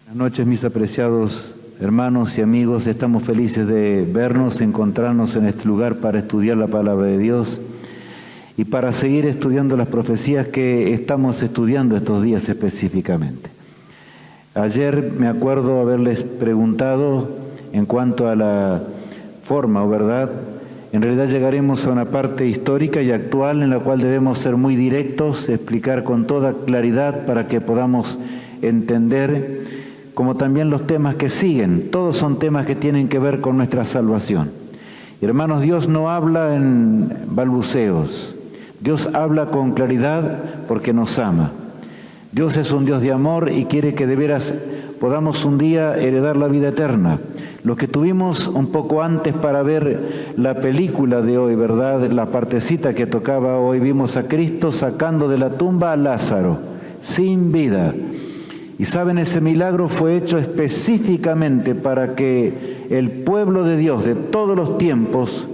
Buenas noches, mis apreciados hermanos y amigos. Estamos felices de vernos, encontrarnos en este lugar para estudiar la palabra de Dios y para seguir estudiando las profecías que estamos estudiando estos días específicamente. Ayer me acuerdo haberles preguntado en cuanto a la forma o verdad. En realidad llegaremos a una parte histórica y actual en la cual debemos ser muy directos, explicar con toda claridad para que podamos entender, como también los temas que siguen. Todos son temas que tienen que ver con nuestra salvación. Hermanos, Dios no habla en balbuceos. Dios habla con claridad porque nos ama. Dios es un Dios de amor y quiere que de veras podamos un día heredar la vida eterna. Los que tuvimos un poco antes para ver la película de hoy, ¿verdad? La partecita que tocaba hoy, vimos a Cristo sacando de la tumba a Lázaro, sin vida. Y saben, ese milagro fue hecho específicamente para que el pueblo de Dios de todos los tiempos,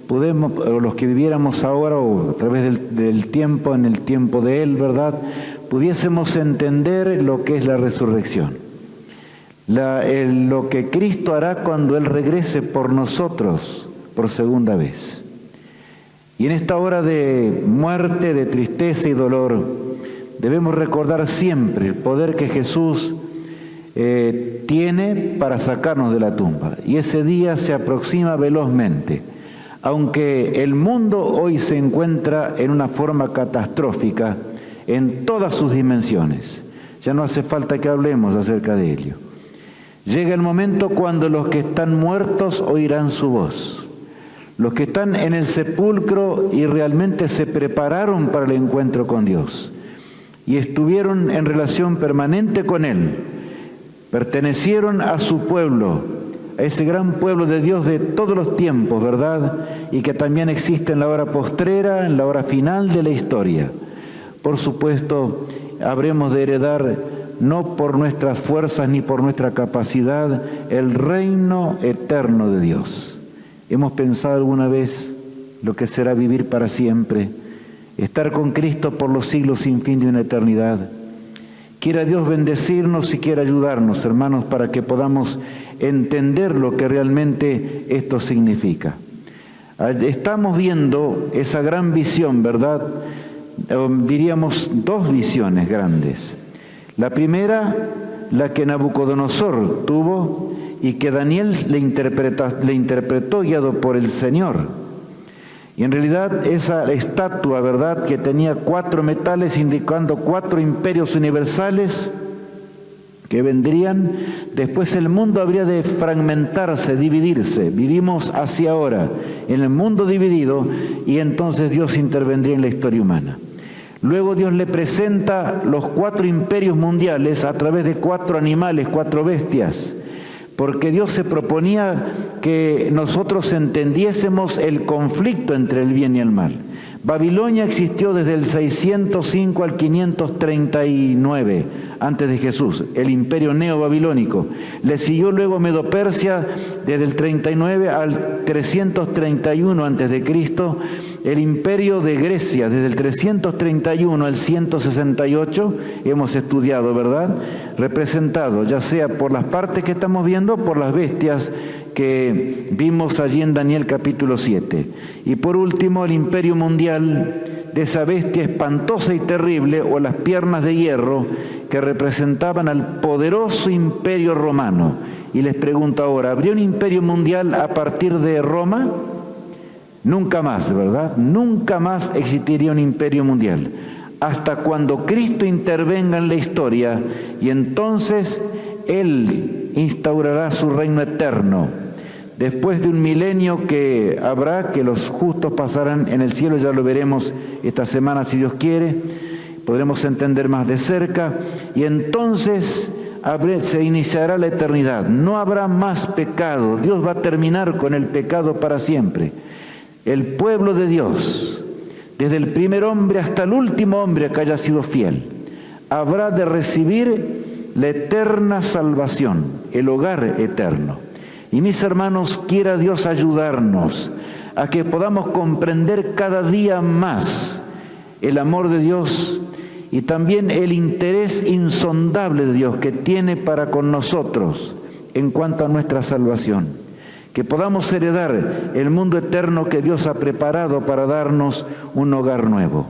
o los que viviéramos ahora o a través del tiempo, en el tiempo de Él, ¿verdad?, pudiésemos entender lo que es la resurrección. Lo que Cristo hará cuando Él regrese por nosotros por segunda vez. Y en esta hora de muerte, de tristeza y dolor, debemos recordar siempre el poder que Jesús tiene para sacarnos de la tumba. Y ese día se aproxima velozmente. Aunque el mundo hoy se encuentra en una forma catastrófica en todas sus dimensiones, ya no hace falta que hablemos acerca de ello. Llega el momento cuando los que están muertos oirán su voz. Los que están en el sepulcro y realmente se prepararon para el encuentro con Dios y estuvieron en relación permanente con Él, pertenecieron a su pueblo, a ese gran pueblo de Dios de todos los tiempos, ¿verdad? Y que también existe en la hora postrera, en la hora final de la historia. Por supuesto, habremos de heredar, no por nuestras fuerzas ni por nuestra capacidad, el reino eterno de Dios. ¿Hemos pensado alguna vez lo que será vivir para siempre? Estar con Cristo por los siglos sin fin de una eternidad. Quiera Dios bendecirnos y quiera ayudarnos, hermanos, para que podamos entender lo que realmente esto significa. Estamos viendo esa gran visión, ¿verdad? Diríamos dos visiones grandes. La primera, la que Nabucodonosor tuvo y que Daniel le interpretó guiado por el Señor. Y en realidad esa estatua, ¿verdad?, que tenía 4 metales indicando 4 imperios universales que vendrían, después el mundo habría de fragmentarse, dividirse. Vivimos hacia ahora en el mundo dividido y entonces Dios intervendría en la historia humana. Luego Dios le presenta los 4 imperios mundiales a través de 4 animales, 4 bestias, porque Dios se proponía que nosotros entendiésemos el conflicto entre el bien y el mal. Babilonia existió desde el 605 al 539 antes de Jesús, el imperio neobabilónico. Le siguió luego Medo-Persia desde el 39 al 331 antes de Cristo, el imperio de Grecia desde el 331 al 168, hemos estudiado, ¿verdad?, representado ya sea por las partes que estamos viendo, por las bestias que vimos allí en Daniel capítulo 7. Y por último, el imperio mundial de esa bestia espantosa y terrible, o las piernas de hierro, que representaban al poderoso imperio romano. Y les pregunto ahora, ¿habría un imperio mundial a partir de Roma? Nunca más, ¿verdad? Nunca más existiría un imperio mundial. Hasta cuando Cristo intervenga en la historia y entonces Él instaurará su reino eterno. Después de un milenio que habrá, que los justos pasarán en el cielo, ya lo veremos esta semana si Dios quiere, podremos entender más de cerca, y entonces se iniciará la eternidad. No habrá más pecado. Dios va a terminar con el pecado para siempre. El pueblo de Dios, desde el primer hombre hasta el último hombre que haya sido fiel, habrá de recibir la eterna salvación, el hogar eterno. Y mis hermanos, quiera Dios ayudarnos a que podamos comprender cada día más el amor de Dios y también el interés insondable de Dios que tiene para con nosotros en cuanto a nuestra salvación, que podamos heredar el mundo eterno que Dios ha preparado para darnos un hogar nuevo.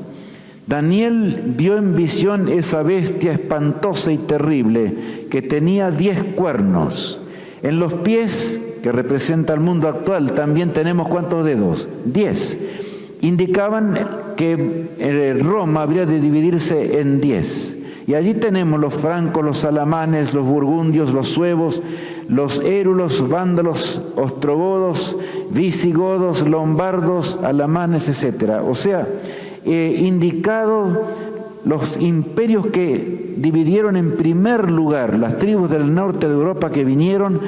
Daniel vio en visión esa bestia espantosa y terrible que tenía 10 cuernos. En los pies, que representa el mundo actual, también tenemos ¿cuántos dedos? 10. Indicaban que Roma habría de dividirse en 10. Y allí tenemos los francos, los alamanes, los burgundios, los suevos, los érulos, vándalos, ostrogodos, visigodos, lombardos, alamanes, etc. O sea, indicados los imperios que dividieron en primer lugar las tribus del norte de Europa que vinieron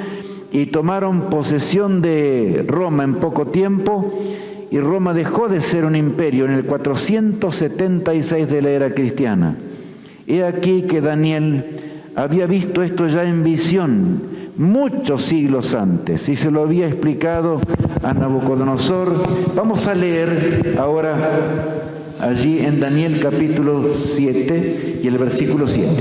y tomaron posesión de Roma en poco tiempo, y Roma dejó de ser un imperio en el 476 de la era cristiana. He aquí que Daniel había visto esto ya en visión muchos siglos antes y se lo había explicado a Nabucodonosor. Vamos a leer ahora allí en Daniel capítulo 7 y el versículo 7.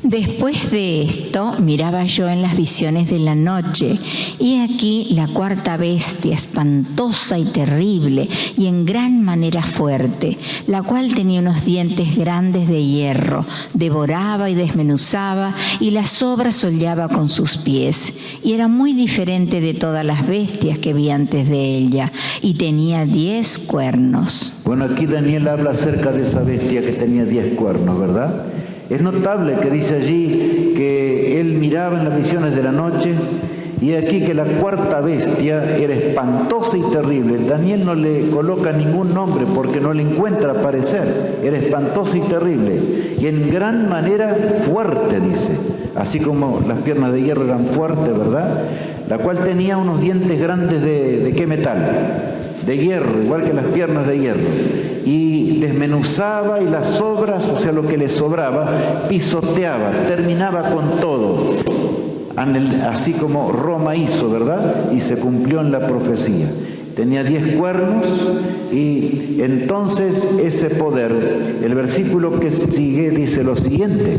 Después de esto miraba yo en las visiones de la noche, y aquí la cuarta bestia, espantosa y terrible, y en gran manera fuerte, la cual tenía unos dientes grandes de hierro, devoraba y desmenuzaba, y las sobras hollaba con sus pies, y era muy diferente de todas las bestias que vi antes de ella, y tenía 10 cuernos. Bueno, aquí Daniel habla acerca de esa bestia que tenía 10 cuernos, ¿verdad? Es notable que dice allí que él miraba en las visiones de la noche, y aquí que la cuarta bestia era espantosa y terrible. Daniel no le coloca ningún nombre porque no le encuentra parecer. Era espantosa y terrible, y en gran manera fuerte, dice. Así como las piernas de hierro eran fuertes, ¿verdad? La cual tenía unos dientes grandes ¿de qué metal? De hierro, igual que las piernas de hierro, y desmenuzaba, y las sobras, o sea, lo que le sobraba, pisoteaba, terminaba con todo, así como Roma hizo, ¿verdad? Y se cumplió en la profecía. Tenía 10 cuernos, y entonces ese poder, el versículo que sigue dice lo siguiente: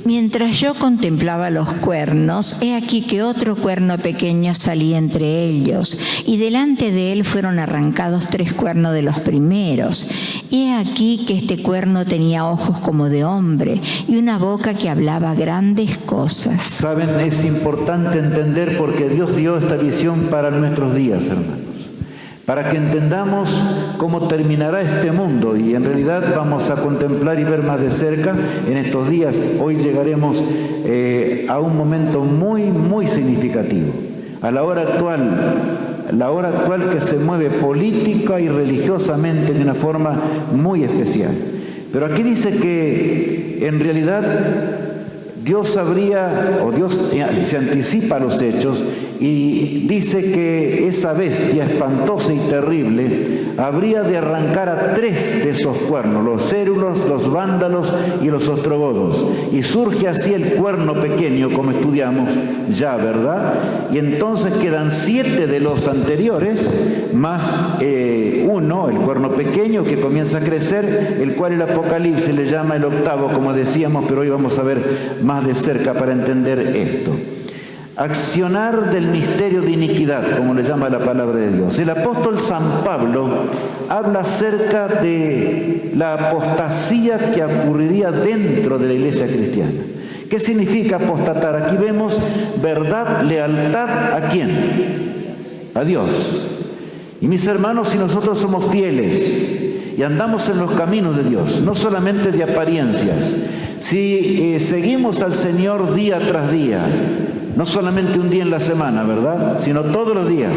Mientras yo contemplaba los cuernos, he aquí que otro cuerno pequeño salía entre ellos, y delante de él fueron arrancados 3 cuernos de los primeros. Y he aquí que este cuerno tenía ojos como de hombre, y una boca que hablaba grandes cosas. Saben, es importante entender porque Dios dio esta visión para nuestros días, hermanos, para que entendamos cómo terminará este mundo, y en realidad vamos a contemplar y ver más de cerca en estos días. Hoy llegaremos a un momento muy, muy significativo, a la hora actual que se mueve política y religiosamente de una forma muy especial. Pero aquí dice que en realidad Dios se anticipa a los hechos, y dice que esa bestia espantosa y terrible habría de arrancar a 3 de esos cuernos, los érulos, los vándalos y los ostrogodos, y surge así el cuerno pequeño, como estudiamos ya, ¿verdad? Y entonces quedan 7 de los anteriores, más uno, el cuerno pequeño, que comienza a crecer, el cual el Apocalipsis le llama el octavo, como decíamos, pero hoy vamos a ver más de cerca para entender esto. Accionar del misterio de iniquidad, como le llama la palabra de Dios. El apóstol San Pablo habla acerca de la apostasía que ocurriría dentro de la iglesia cristiana. ¿Qué significa apostatar? Aquí vemos verdad, lealtad, ¿a quién? A Dios. Y mis hermanos, si nosotros somos fieles y andamos en los caminos de Dios, no solamente de apariencias, si seguimos al Señor día tras día, no solamente un día en la semana, ¿verdad?, sino todos los días,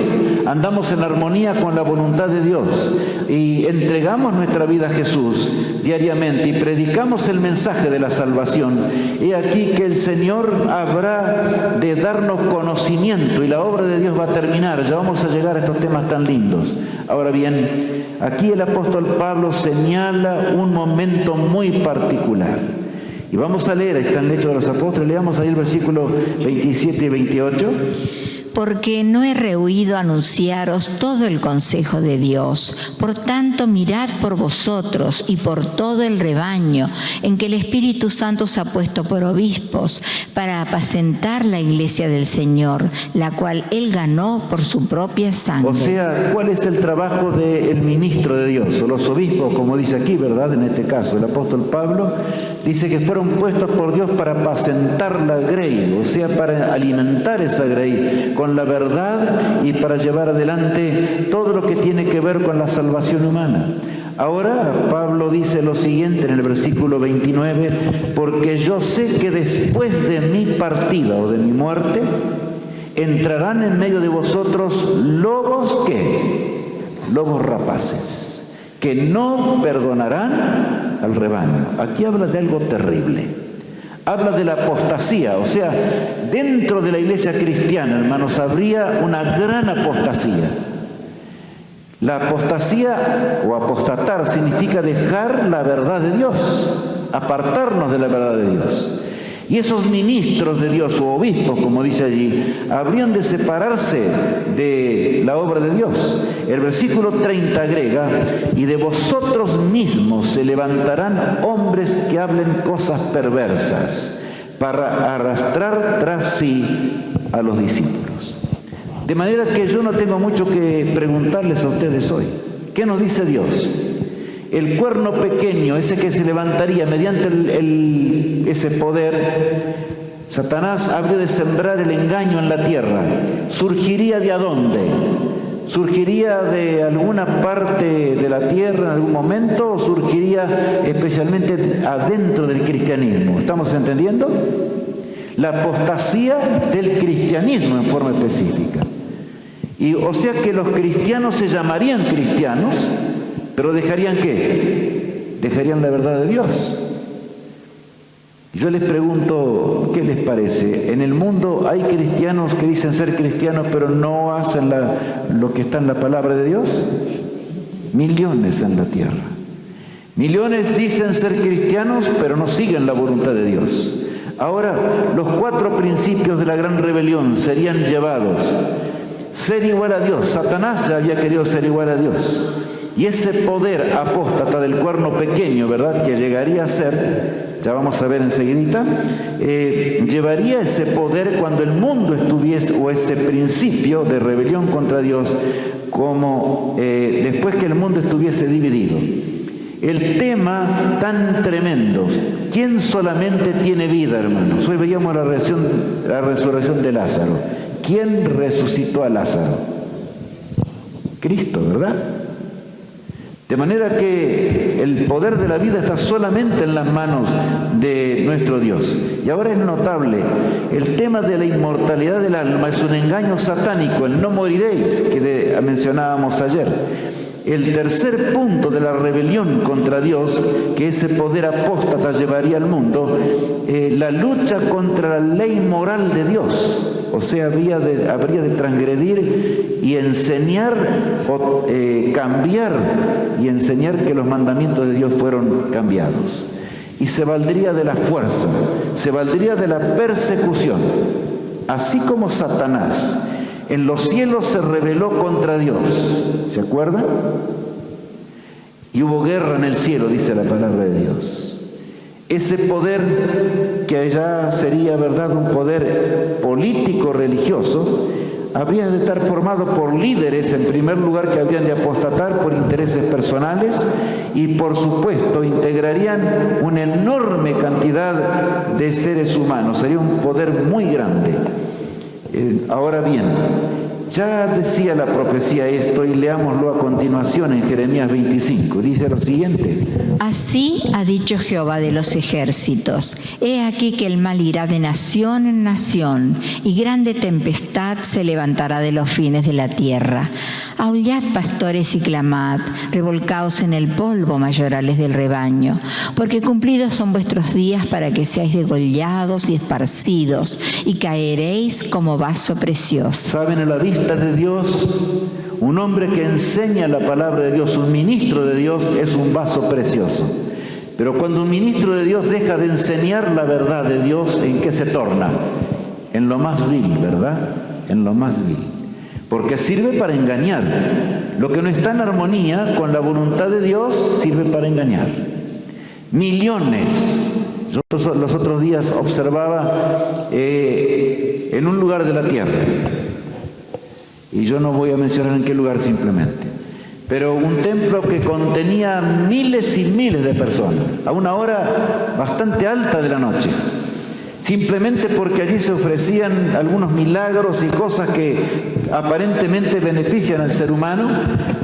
andamos en armonía con la voluntad de Dios y entregamos nuestra vida a Jesús diariamente y predicamos el mensaje de la salvación, he aquí que el Señor habrá de darnos conocimiento y la obra de Dios va a terminar. Ya vamos a llegar a estos temas tan lindos. Ahora bien, aquí el apóstol Pablo señala un momento muy particular. Y vamos a leer, está en el Hechos de los Apóstoles, leamos ahí el versículo 27 y 28. porque no he rehuido anunciaros todo el consejo de Dios. Por tanto, mirad por vosotros y por todo el rebaño en que el Espíritu Santo os ha puesto por obispos, para apacentar la iglesia del Señor, la cual Él ganó por su propia sangre. O sea, ¿cuál es el trabajo del ministro de Dios, o los obispos, como dice aquí, verdad? En este caso, el apóstol Pablo dice que fueron puestos por Dios para apacentar la grey, o sea, para alimentar esa grey con la verdad y para llevar adelante todo lo que tiene que ver con la salvación humana. Ahora Pablo dice lo siguiente en el versículo 29, porque yo sé que después de mi partida o de mi muerte, entrarán en medio de vosotros lobos, ¿qué? Lobos rapaces, que no perdonarán al rebaño. Aquí habla de algo terrible. Habla de la apostasía, o sea, dentro de la iglesia cristiana, hermanos, habría una gran apostasía. La apostasía o apostatar significa dejar la verdad de Dios, apartarnos de la verdad de Dios. Y esos ministros de Dios o obispos, como dice allí, habrían de separarse de la obra de Dios. El versículo 30 agrega, y de vosotros mismos se levantarán hombres que hablen cosas perversas para arrastrar tras sí a los discípulos. De manera que yo no tengo mucho que preguntarles a ustedes hoy. ¿Qué nos dice Dios? El cuerno pequeño, ese que se levantaría mediante ese poder, Satanás habría de sembrar el engaño en la tierra. ¿Surgiría de dónde? ¿Surgiría de alguna parte de la tierra en algún momento o surgiría especialmente adentro del cristianismo? ¿Estamos entendiendo? La apostasía del cristianismo en forma específica. Y o sea que los cristianos se llamarían cristianos, pero ¿dejarían qué? Dejarían la verdad de Dios. Yo les pregunto, ¿qué les parece? En el mundo hay cristianos que dicen ser cristianos, pero no hacen lo que está en la palabra de Dios. Millones en la tierra. Millones dicen ser cristianos, pero no siguen la voluntad de Dios. Ahora, los 4 principios de la gran rebelión serían llevados. Ser igual a Dios. Satanás ya había querido ser igual a Dios. Y ese poder apóstata del cuerno pequeño, ¿verdad?, que llegaría a ser, ya vamos a ver enseguidita, llevaría ese poder cuando el mundo estuviese, o ese principio de rebelión contra Dios, como después que el mundo estuviese dividido. El tema tan tremendo. ¿Quién solamente tiene vida, hermanos? Hoy veíamos la resurrección de Lázaro. ¿Quién resucitó a Lázaro? Cristo, ¿verdad? De manera que el poder de la vida está solamente en las manos de nuestro Dios. Y ahora es notable, el tema de la inmortalidad del alma es un engaño satánico, el no moriréis, que mencionábamos ayer. El tercer punto de la rebelión contra Dios, que ese poder apóstata llevaría al mundo, la lucha contra la ley moral de Dios. O sea, habría de transgredir y enseñar, o cambiar y enseñar que los mandamientos de Dios fueron cambiados. Y se valdría de la fuerza, se valdría de la persecución. Así como Satanás en los cielos se rebeló contra Dios, ¿se acuerdan? Y hubo guerra en el cielo, dice la palabra de Dios. Ese poder, que ya sería, ¿verdad?, un poder político-religioso, habría de estar formado por líderes, en primer lugar, que habrían de apostatar por intereses personales y, por supuesto, integrarían una enorme cantidad de seres humanos. Sería un poder muy grande. Ahora bien, ya decía la profecía esto y leámoslo a continuación en Jeremías 25. Dice lo siguiente. Así ha dicho Jehová de los ejércitos: he aquí que el mal irá de nación en nación, y grande tempestad se levantará de los fines de la tierra. Aullad, pastores, y clamad, revolcaos en el polvo, mayorales del rebaño, porque cumplidos son vuestros días para que seáis degollados y esparcidos, y caeréis como vaso precioso. ¿Saben? A la vista de Dios, un hombre que enseña la palabra de Dios, un ministro de Dios, es un vaso precioso. Pero cuando un ministro de Dios deja de enseñar la verdad de Dios, ¿en qué se torna? En lo más vil, ¿verdad? en lo más vil, porque sirve para engañar. Lo que no está en armonía con la voluntad de Dios sirve para engañar. Millones. Yo los otros días observaba en un lugar de la tierra, y yo no voy a mencionar en qué lugar simplemente, pero un templo que contenía miles y miles de personas, a una hora bastante alta de la noche, simplemente porque allí se ofrecían algunos milagros y cosas que aparentemente benefician al ser humano,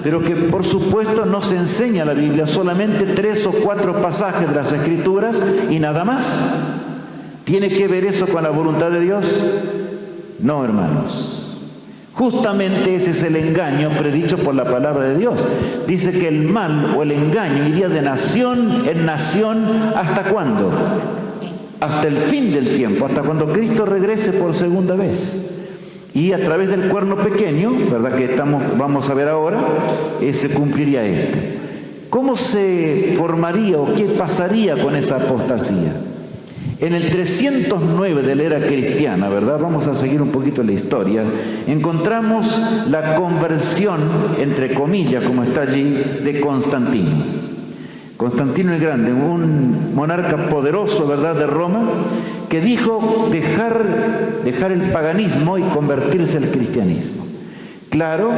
pero que por supuesto no se enseña la Biblia, solamente 3 o 4 pasajes de las Escrituras y nada más. ¿Tiene que ver eso con la voluntad de Dios? No, hermanos. Justamente ese es el engaño predicho por la palabra de Dios. Dice que el mal o el engaño iría de nación en nación. ¿Hasta cuándo? Hasta el fin del tiempo, hasta cuando Cristo regrese por segunda vez. Y a través del cuerno pequeño, ¿verdad?, que vamos a ver ahora, se cumpliría esto. ¿Cómo se formaría o qué pasaría con esa apostasía? En el 309 de la era cristiana, ¿verdad?, vamos a seguir un poquito la historia, encontramos la conversión, entre comillas, como está allí, de Constantino. Constantino el Grande, un monarca poderoso, ¿verdad?, de Roma, que dijo dejar el paganismo y convertirse al cristianismo. Claro,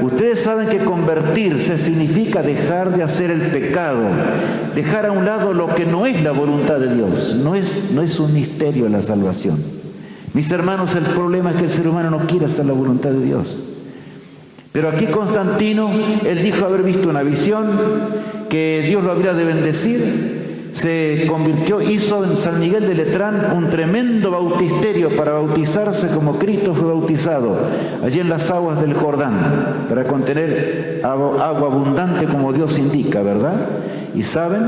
ustedes saben que convertirse significa dejar de hacer el pecado, dejar a un lado lo que no es la voluntad de Dios. No es un misterio la salvación. Mis hermanos, el problema es que el ser humano no quiere hacer la voluntad de Dios. Pero aquí Constantino, él dijo haber visto una visión, que Dios lo habría de bendecir, se convirtió, hizo en San Miguel de Letrán un tremendo bautisterio para bautizarse como Cristo fue bautizado, allí en las aguas del Jordán, para contener agua abundante como Dios indica, ¿verdad? Y saben,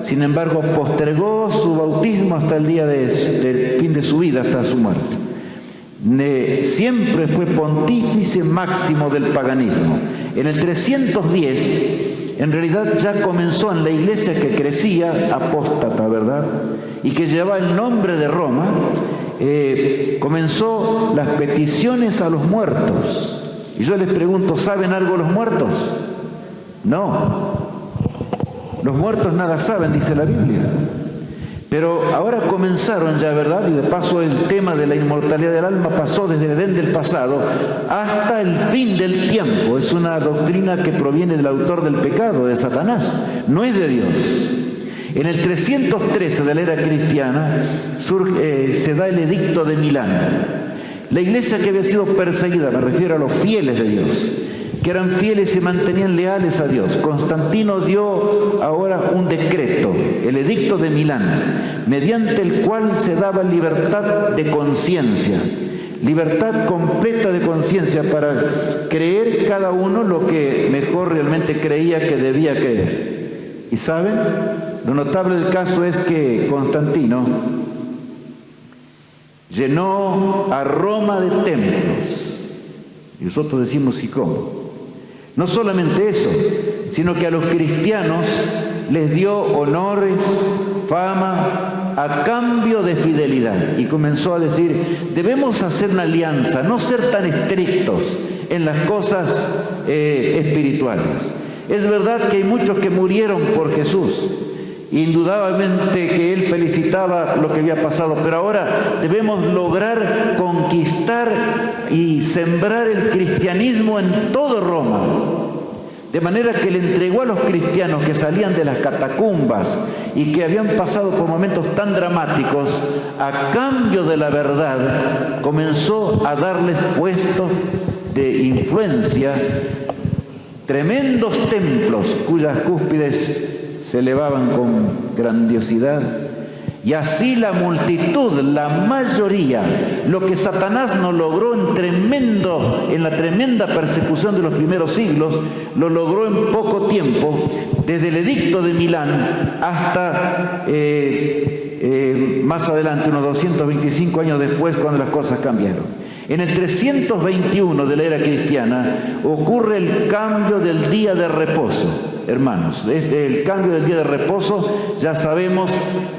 sin embargo, postergó su bautismo hasta el día del fin de su vida, hasta su muerte. Siempre fue pontífice máximo del paganismo. En el 310, en realidad ya comenzó en la iglesia que crecía, apóstata, ¿verdad?, y que llevaba el nombre de Roma, comenzó las peticiones a los muertos. Y yo les pregunto, ¿saben algo los muertos? No. Los muertos nada saben, dice la Biblia. Pero ahora comenzaron ya, ¿verdad? Y de paso el tema de la inmortalidad del alma pasó desde el Edén del pasado hasta el fin del tiempo. Es una doctrina que proviene del autor del pecado, de Satanás, no es de Dios. En el 313 de la era cristiana se da el edicto de Milán. La iglesia que había sido perseguida, me refiero a los fieles de Dios, que eran fieles y mantenían leales a Dios. Constantino dio ahora un decreto, el edicto de Milán, mediante el cual se daba libertad de conciencia, libertad completa de conciencia para creer cada uno lo que mejor realmente creía que debía creer. ¿Y saben? Lo notable del caso es que Constantino llenó a Roma de templos. Y nosotros decimos, ¿y cómo? No solamente eso, sino que a los cristianos les dio honores, fama, a cambio de fidelidad. Y comenzó a decir, debemos hacer una alianza, no ser tan estrictos en las cosas espirituales. Es verdad que hay muchos que murieron por Jesús. Indudablemente que él felicitaba lo que había pasado, pero ahora debemos lograr conquistar y sembrar el cristianismo en todo Roma. De manera que le entregó a los cristianos que salían de las catacumbas y que habían pasado por momentos tan dramáticos, a cambio de la verdad, comenzó a darles puestos de influencia, tremendos templos cuyas cúspides se elevaban con grandiosidad. Y así la multitud, la mayoría, lo que Satanás no logró en la tremenda persecución de los primeros siglos, lo logró en poco tiempo, desde el edicto de Milán hasta más adelante, unos 225 años después, cuando las cosas cambiaron. En el 321 de la era cristiana ocurre el cambio del día de reposo. Hermanos, el cambio del día de reposo, ya sabemos,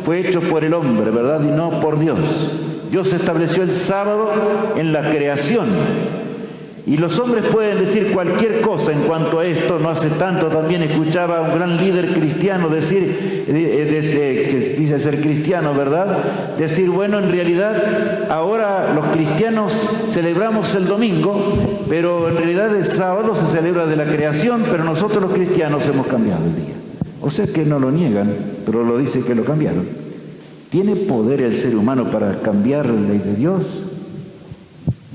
fue hecho por el hombre, ¿verdad? Y no por Dios. Dios estableció el sábado en la creación. Y los hombres pueden decir cualquier cosa en cuanto a esto. No hace tanto también escuchaba a un gran líder cristiano decir, que dice ser cristiano, ¿verdad? Decir, bueno, en realidad ahora los cristianos celebramos el domingo, pero en realidad el sábado se celebra de la creación, pero nosotros los cristianos hemos cambiado el día. O sea que no lo niegan, pero lo dice que lo cambiaron. ¿Tiene poder el ser humano para cambiar la ley de Dios?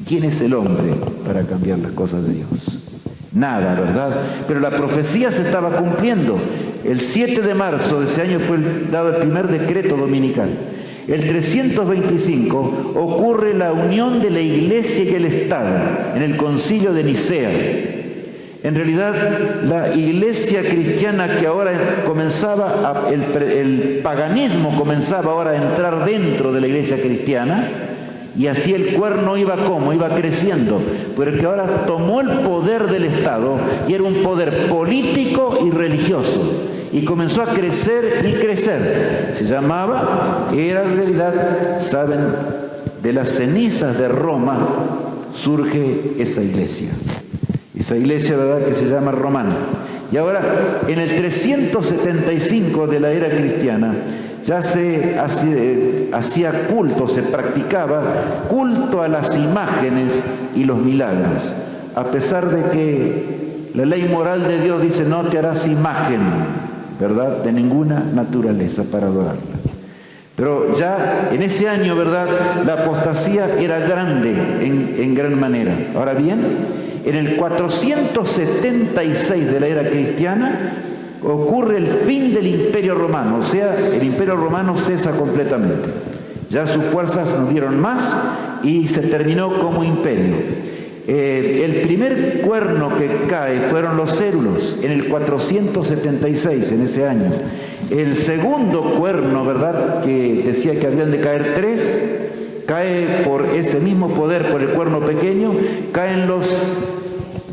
¿Quién es el hombre para cambiar las cosas de Dios? Nada, ¿verdad? Pero la profecía se estaba cumpliendo. El 7 de marzo de ese año fue dado el primer decreto dominical. El 325 ocurre la unión de la Iglesia y el Estado en el Concilio de Nicea. En realidad, la Iglesia cristiana que ahora comenzaba, el paganismo comenzaba ahora a entrar dentro de la Iglesia cristiana. Y así el cuerno iba como, iba creciendo, pero que ahora tomó el poder del Estado y era un poder político y religioso. Y comenzó a crecer y crecer. Se llamaba, era en realidad, saben, de las cenizas de Roma surge esa iglesia. Esa iglesia, ¿verdad?, que se llama romana. Y ahora, en el 375 de la era cristiana, ya se hacía culto, se practicaba culto a las imágenes y los milagros, a pesar de que la ley moral de Dios dice no te harás imagen, ¿verdad?, de ninguna naturaleza para adorarla. Pero ya en ese año, ¿verdad?, la apostasía era grande en gran manera. Ahora bien, en el 476 de la era cristiana ocurre el fin del Imperio Romano, o sea, el Imperio Romano cesa completamente. Ya sus fuerzas no dieron más y se terminó como imperio. El primer cuerno que cae fueron los cérulos en el 476, en ese año. El segundo cuerno, ¿verdad?, que decía que habían de caer 3, cae por ese mismo poder, por el cuerno pequeño, caen los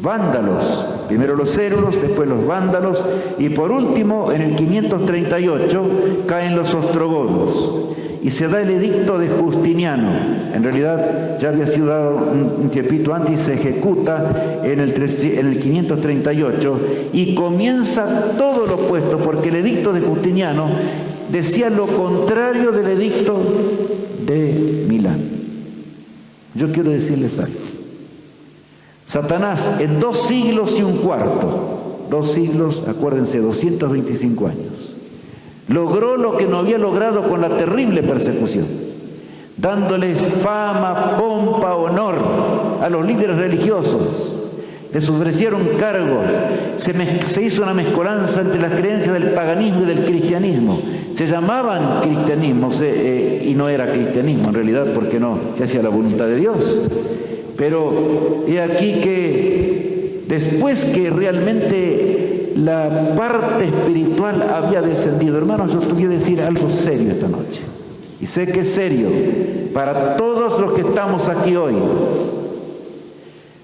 vándalos. Primero los cérulos, después los vándalos, y por último, en el 538, caen los ostrogodos. Y se da el edicto de Justiniano. En realidad ya había sido dado un tiempito antes y se ejecuta en el 538 y comienza todo lo opuesto, porque el edicto de Justiniano decía lo contrario del edicto de Milán. Yo quiero decirles algo. Satanás en 2 siglos y un cuarto, 2 siglos, acuérdense, 225 años, logró lo que no había logrado con la terrible persecución, dándoles fama, pompa, honor a los líderes religiosos. Les ofrecieron cargos, se hizo una mezcolanza entre las creencias del paganismo y del cristianismo. Se llamaban cristianismo y no era cristianismo en realidad, porque no se hacía la voluntad de Dios. Pero he aquí que después que realmente la parte espiritual había descendido, hermanos, yo voy a decir algo serio esta noche. Y sé que es serio para todos los que estamos aquí hoy.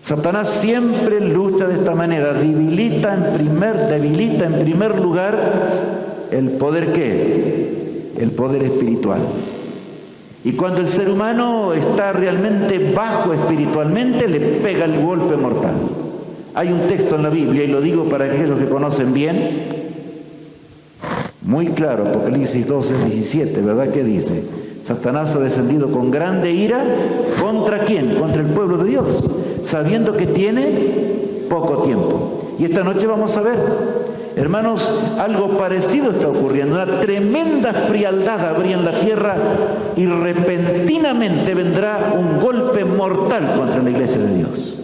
Satanás siempre lucha de esta manera, debilita en primer lugar el poder ¿qué? El poder espiritual. Y cuando el ser humano está realmente bajo espiritualmente, le pega el golpe mortal. Hay un texto en la Biblia, y lo digo para aquellos que conocen bien, muy claro, Apocalipsis 12:17, ¿verdad? ¿Qué dice? Satanás ha descendido con grande ira, ¿contra quién? Contra el pueblo de Dios, sabiendo que tiene poco tiempo. Y esta noche vamos a ver, hermanos, algo parecido está ocurriendo. Una tremenda frialdad habría en la tierra y repentinamente vendrá un golpe mortal contra la iglesia de Dios.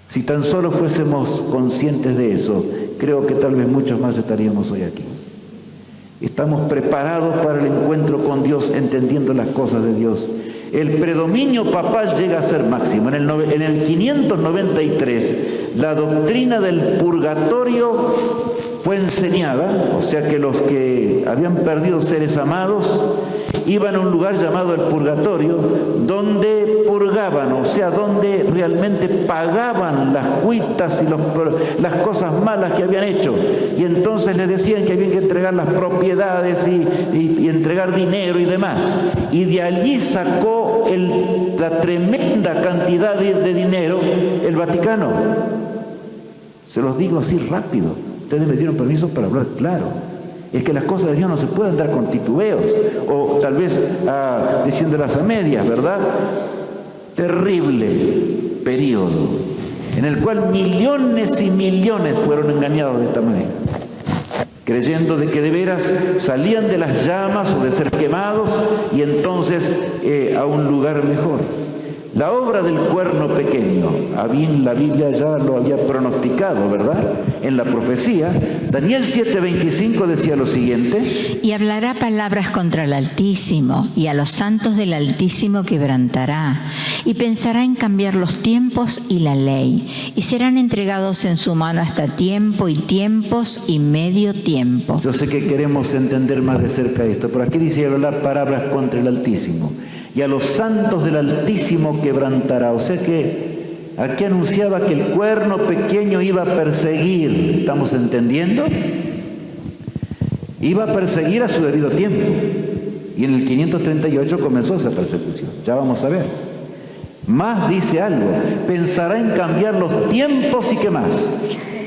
Si tan solo fuésemos conscientes de eso, creo que tal vez muchos más estaríamos hoy aquí. Estamos preparados para el encuentro con Dios, entendiendo las cosas de Dios. El predominio papal llega a ser máximo. En el 593, la doctrina del purgatorio fue enseñada, o sea que los que habían perdido seres amados iban a un lugar llamado el purgatorio, donde purgaban, o sea, donde realmente pagaban las cuitas y las cosas malas que habían hecho. Y entonces les decían que habían que entregar las propiedades y entregar dinero y demás. Y de allí sacó la tremenda cantidad de dinero el Vaticano. Se los digo así rápido. Ustedes me dieron permiso para hablar claro. Es que las cosas de Dios no se pueden dar con titubeos o tal vez diciéndolas a medias, ¿verdad? Terrible periodo en el cual millones y millones fueron engañados de esta manera, creyendo de que de veras salían de las llamas o de ser quemados y entonces a un lugar mejor. La obra del cuerno pequeño, la Biblia ya lo había pronosticado, ¿verdad? En la profecía, Daniel 7:25 decía lo siguiente: y hablará palabras contra el Altísimo, y a los santos del Altísimo quebrantará, y pensará en cambiar los tiempos y la ley, y serán entregados en su mano hasta tiempo y tiempos y medio tiempo. Yo sé que queremos entender más de cerca esto, pero aquí dice hablar palabras contra el Altísimo. Y a los santos del Altísimo quebrantará. O sea que aquí anunciaba que el cuerno pequeño iba a perseguir. ¿Estamos entendiendo? Iba a perseguir a su debido tiempo. Y en el 538 comenzó esa persecución. Ya vamos a ver. Más dice algo. Pensará en cambiar los tiempos y qué más.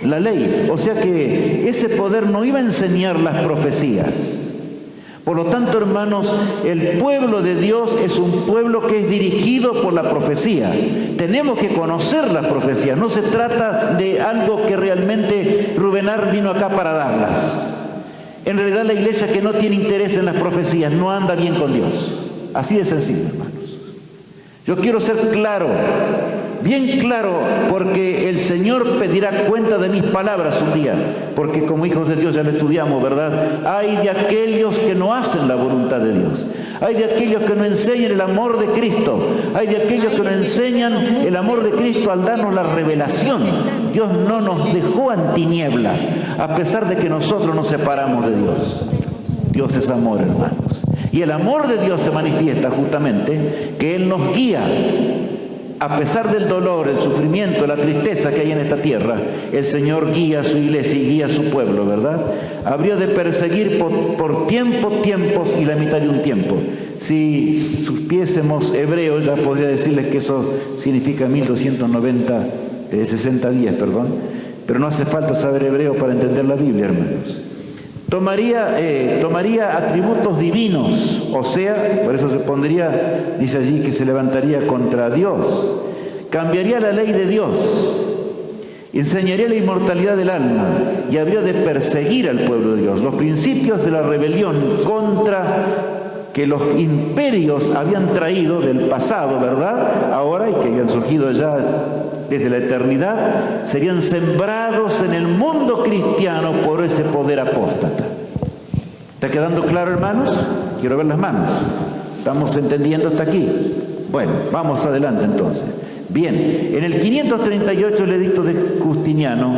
La ley. O sea que ese poder no iba a enseñar las profecías. Por lo tanto, hermanos, el pueblo de Dios es un pueblo que es dirigido por la profecía. Tenemos que conocer la profecía. No se trata de algo que realmente Rubenar vino acá para darlas. En realidad, la iglesia que no tiene interés en las profecías no anda bien con Dios. Así de sencillo, hermanos. Yo quiero ser claro, bien claro, porque el Señor pedirá cuenta de mis palabras un día, porque como hijos de Dios ya lo estudiamos, ¿verdad? Hay de aquellos que no hacen la voluntad de Dios, hay de aquellos que no enseñan el amor de Cristo, hay de aquellos que no enseñan el amor de Cristo al darnos la revelación. Dios no nos dejó en tinieblas, a pesar de que nosotros nos separamos de Dios. Dios es amor, hermanos. Y el amor de Dios se manifiesta justamente que Él nos guía. A pesar del dolor, el sufrimiento, la tristeza que hay en esta tierra, el Señor guía a su iglesia y guía a su pueblo, ¿verdad? Habría de perseguir por tiempos y la mitad de un tiempo. Si supiésemos hebreo, ya podría decirles que eso significa 60 días, perdón. Pero no hace falta saber hebreo para entender la Biblia, hermanos. Tomaría atributos divinos, o sea, por eso se pondría, dice allí, que se levantaría contra Dios, cambiaría la ley de Dios, enseñaría la inmortalidad del alma y habría de perseguir al pueblo de Dios. Los principios de la rebelión contra que los imperios habían traído del pasado, ¿verdad? Ahora, y que habían surgido ya desde la eternidad, serían sembrados en el mundo cristiano por ese poder apóstata. ¿Está quedando claro, hermanos? Quiero ver las manos. ¿Estamos entendiendo hasta aquí? Bueno, vamos adelante entonces. Bien, en el 538 el edicto de Justiniano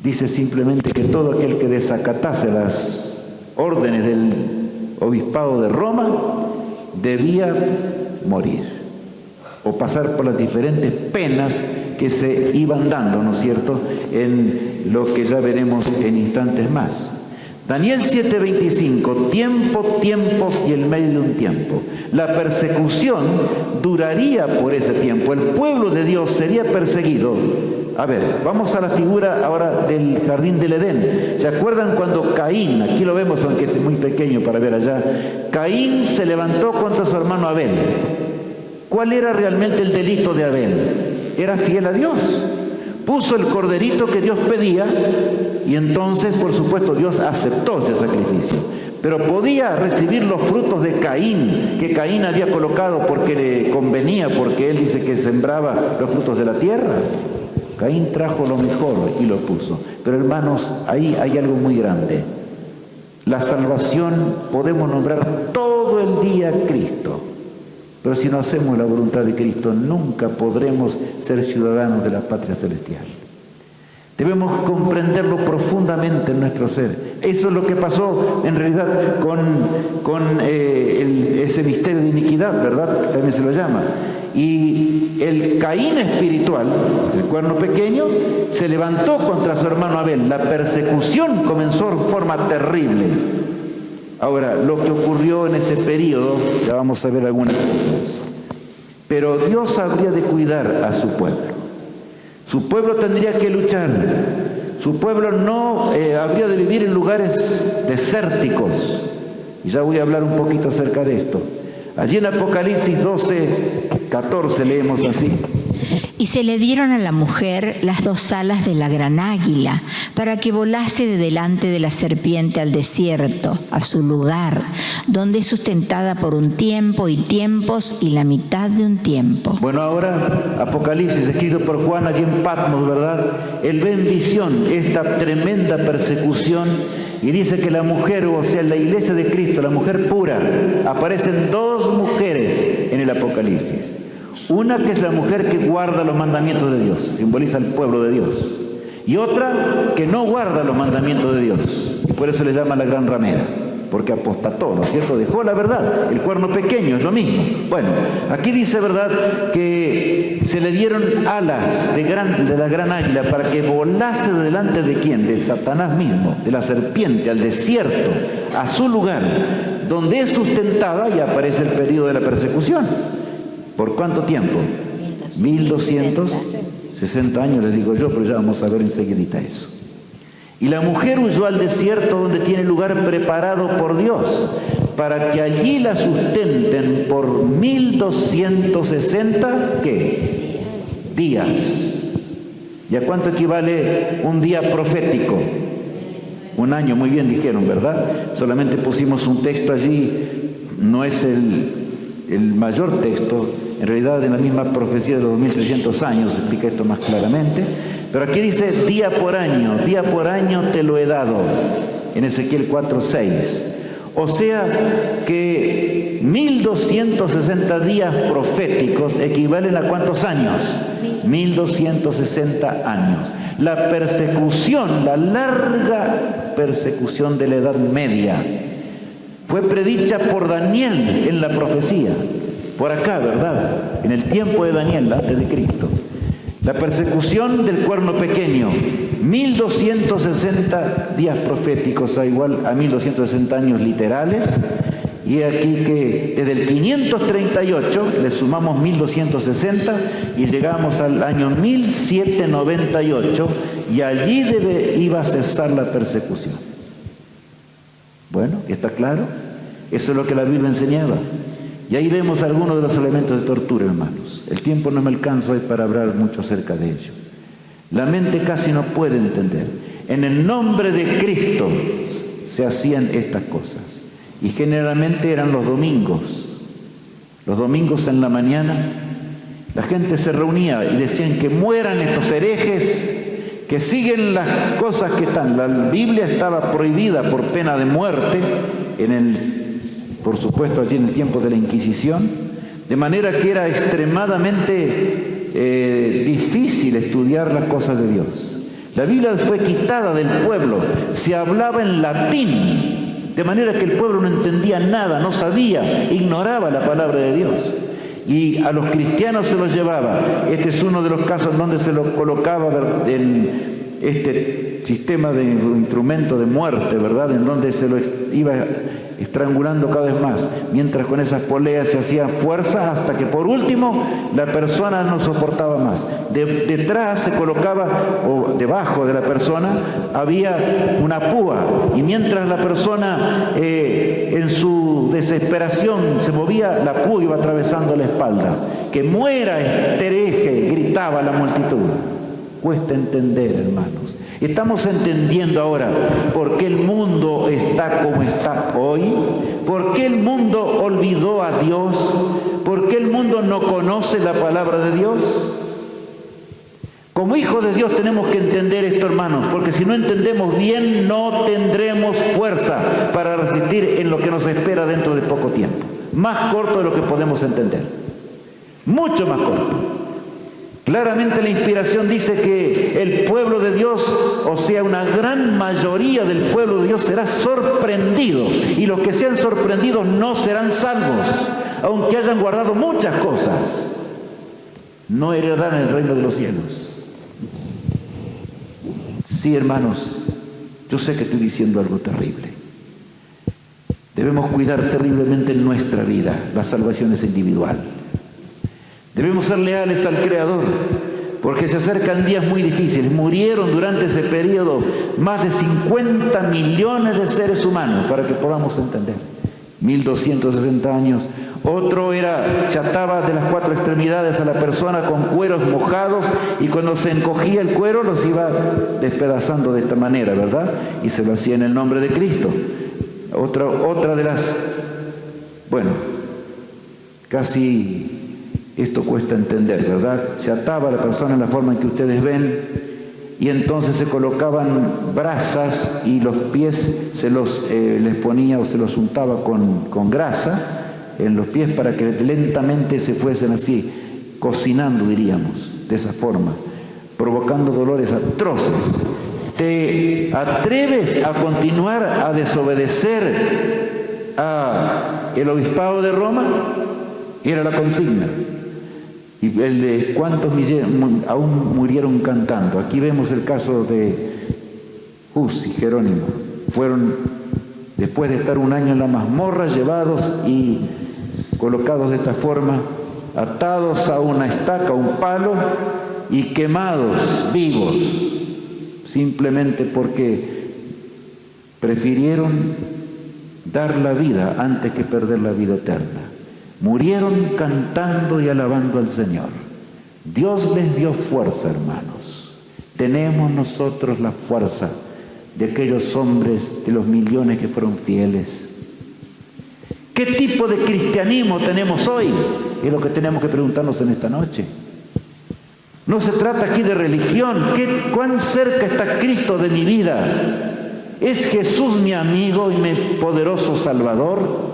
dice simplemente que todo aquel que desacatase las órdenes del obispado de Roma debía morir o pasar por las diferentes penas que se iban dando, ¿no es cierto?, en lo que ya veremos en instantes más. Daniel 7:25, tiempos y el medio de un tiempo. La persecución duraría por ese tiempo. El pueblo de Dios sería perseguido. A ver, vamos a la figura ahora del jardín del Edén. ¿Se acuerdan cuando Caín, aquí lo vemos aunque es muy pequeño para ver allá, Caín se levantó contra su hermano Abel? ¿Cuál era realmente el delito de Abel? Era fiel a Dios. Puso el corderito que Dios pedía y entonces, por supuesto, Dios aceptó ese sacrificio. Pero podía recibir los frutos de Caín, que Caín había colocado porque le convenía, porque él dice que sembraba los frutos de la tierra. Caín trajo lo mejor y lo puso. Pero hermanos, ahí hay algo muy grande. La salvación podemos nombrar todo el día a Cristo. Pero si no hacemos la voluntad de Cristo, nunca podremos ser ciudadanos de la patria celestial. Debemos comprenderlo profundamente en nuestro ser. Eso es lo que pasó en realidad con ese misterio de iniquidad, ¿verdad? También se lo llama. Y el Caín espiritual, el cuerno pequeño, se levantó contra su hermano Abel. La persecución comenzó de forma terrible. Ahora, lo que ocurrió en ese periodo, ya vamos a ver algunas cosas. Pero Dios habría de cuidar a su pueblo. Su pueblo tendría que luchar. Su pueblo no habría de vivir en lugares desérticos. Y ya voy a hablar un poquito acerca de esto. Allí en Apocalipsis 12:14 leemos así. Y se le dieron a la mujer las 2 alas de la gran águila, para que volase de delante de la serpiente al desierto, a su lugar, donde es sustentada por un tiempo y tiempos y la mitad de un tiempo. Bueno, ahora Apocalipsis, escrito por Juan allí en Patmos, ¿verdad? Él ve en visión esta tremenda persecución y dice que la mujer, o sea, la iglesia de Cristo, la mujer pura, aparecen 2 mujeres en el Apocalipsis. Una que es la mujer que guarda los mandamientos de Dios, simboliza al pueblo de Dios. Y otra que no guarda los mandamientos de Dios. Y por eso le llama la gran ramera, porque apostató, ¿no es cierto? Dejó la verdad. El cuerno pequeño es lo mismo. Bueno, aquí dice, ¿verdad?, que se le dieron alas de la gran águila para que volase delante de ¿quién? De Satanás mismo, de la serpiente, al desierto, a su lugar, donde es sustentada, y aparece el periodo de la persecución. ¿Por cuánto tiempo? 1260 años, les digo yo, pero ya vamos a ver enseguidita eso. Y la mujer huyó al desierto, donde tiene lugar preparado por Dios, para que allí la sustenten por 1260, ¿qué? Días. ¿Y a cuánto equivale un día profético? Un año, muy bien dijeron, ¿verdad? Solamente pusimos un texto allí, no es el mayor texto, en realidad en la misma profecía de los 2300 años explica esto más claramente, pero aquí dice día por año te lo he dado, en Ezequiel 4:6. O sea que 1260 días proféticos equivalen a ¿cuántos años? 1260 años. La persecución, la larga persecución de la Edad Media, fue predicha por Daniel en la profecía, por acá, ¿verdad? En el tiempo de Daniel, antes de Cristo. La persecución del cuerno pequeño, 1260 días proféticos, a igual a 1260 años literales. Y aquí que desde el 538 le sumamos 1260 y llegamos al año 1798 y allí iba a cesar la persecución. Bueno, ¿está claro? Eso es lo que la Biblia enseñaba. Y ahí vemos algunos de los elementos de tortura, hermanos. El tiempo no me alcanza hoy para hablar mucho acerca de ello. La mente casi no puede entender. En el nombre de Cristo se hacían estas cosas. Y generalmente eran los domingos. Los domingos en la mañana, la gente se reunía y decían que mueran estos herejes, que siguen las cosas que están. La Biblia estaba prohibida por pena de muerte, por supuesto allí en el tiempo de la Inquisición, de manera que era extremadamente difícil estudiar las cosas de Dios. La Biblia fue quitada del pueblo, se hablaba en latín, de manera que el pueblo no entendía nada, no sabía, ignoraba la palabra de Dios. Y a los cristianos se los llevaba. Este es uno de los casos en donde se los colocaba en este sistema de instrumento de muerte, ¿verdad? En donde se lo iba estrangulando cada vez más, mientras con esas poleas se hacía fuerza hasta que por último la persona no soportaba más. Detrás se colocaba, o debajo de la persona, había una púa, y mientras la persona en su desesperación se movía, la púa iba atravesando la espalda. ¡Que muera este hereje!, gritaba la multitud. Cuesta entender, hermanos. Estamos entendiendo ahora por qué el mundo está como está hoy, por qué el mundo olvidó a Dios, por qué el mundo no conoce la palabra de Dios. Como hijos de Dios tenemos que entender esto, hermanos, porque si no entendemos bien no tendremos fuerza para resistir en lo que nos espera dentro de poco tiempo. Más corto de lo que podemos entender, mucho más corto. Claramente la inspiración dice que el pueblo de Dios, o sea, una gran mayoría del pueblo de Dios será sorprendido, y los que sean sorprendidos no serán salvos, aunque hayan guardado muchas cosas. No heredarán el reino de los cielos. Sí, hermanos, yo sé que estoy diciendo algo terrible. Debemos cuidar terriblemente en nuestra vida. La salvación es individual. Debemos ser leales al Creador, porque se acercan días muy difíciles. Murieron durante ese periodo más de 50 millones de seres humanos, para que podamos entender. 1260 años. Otro se ataba de las 4 extremidades a la persona con cueros mojados, y cuando se encogía el cuero los iba despedazando de esta manera, ¿verdad? Y se lo hacía en el nombre de Cristo. Otra de las... Bueno, casi esto cuesta entender, ¿verdad? Se ataba a la persona en la forma en que ustedes ven, y entonces se colocaban brasas y los pies les ponía o se los untaba con grasa en los pies para que lentamente se fuesen así, cocinando, diríamos, de esa forma, provocando dolores atroces. ¿Te atreves a continuar a desobedecer al obispado de Roma? Era la consigna. Y el de cuántos aún murieron cantando. Aquí vemos el caso de Hus y Jerónimo. Fueron, después de estar un año en la mazmorra, llevados y colocados de esta forma, atados a una estaca, a un palo, y quemados vivos, simplemente porque prefirieron dar la vida antes que perder la vida eterna. Murieron cantando y alabando al Señor. Dios les dio fuerza, hermanos. Tenemos nosotros la fuerza de aquellos hombres, de los millones que fueron fieles. ¿Qué tipo de cristianismo tenemos hoy? Es lo que tenemos que preguntarnos en esta noche. No se trata aquí de religión. ¿Cuán cerca está Cristo de mi vida? ¿Es Jesús mi amigo y mi poderoso Salvador?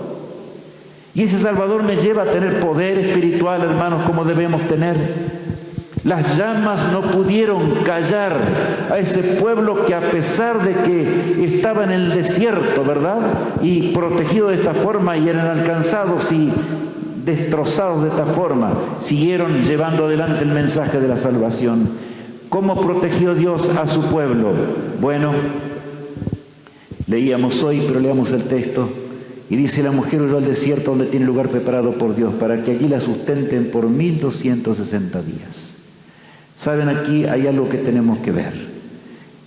Y ese Salvador me lleva a tener poder espiritual, hermanos, como debemos tener. Las llamas no pudieron callar a ese pueblo que, a pesar de que estaba en el desierto, ¿verdad?, y protegido de esta forma, y eran alcanzados y destrozados de esta forma, siguieron llevando adelante el mensaje de la salvación. ¿Cómo protegió Dios a su pueblo? Bueno, leíamos hoy, pero leamos el texto. Y dice: la mujer huyó al desierto, donde tiene lugar preparado por Dios, para que allí la sustenten por 1260 días. Saben, aquí hay algo que tenemos que ver.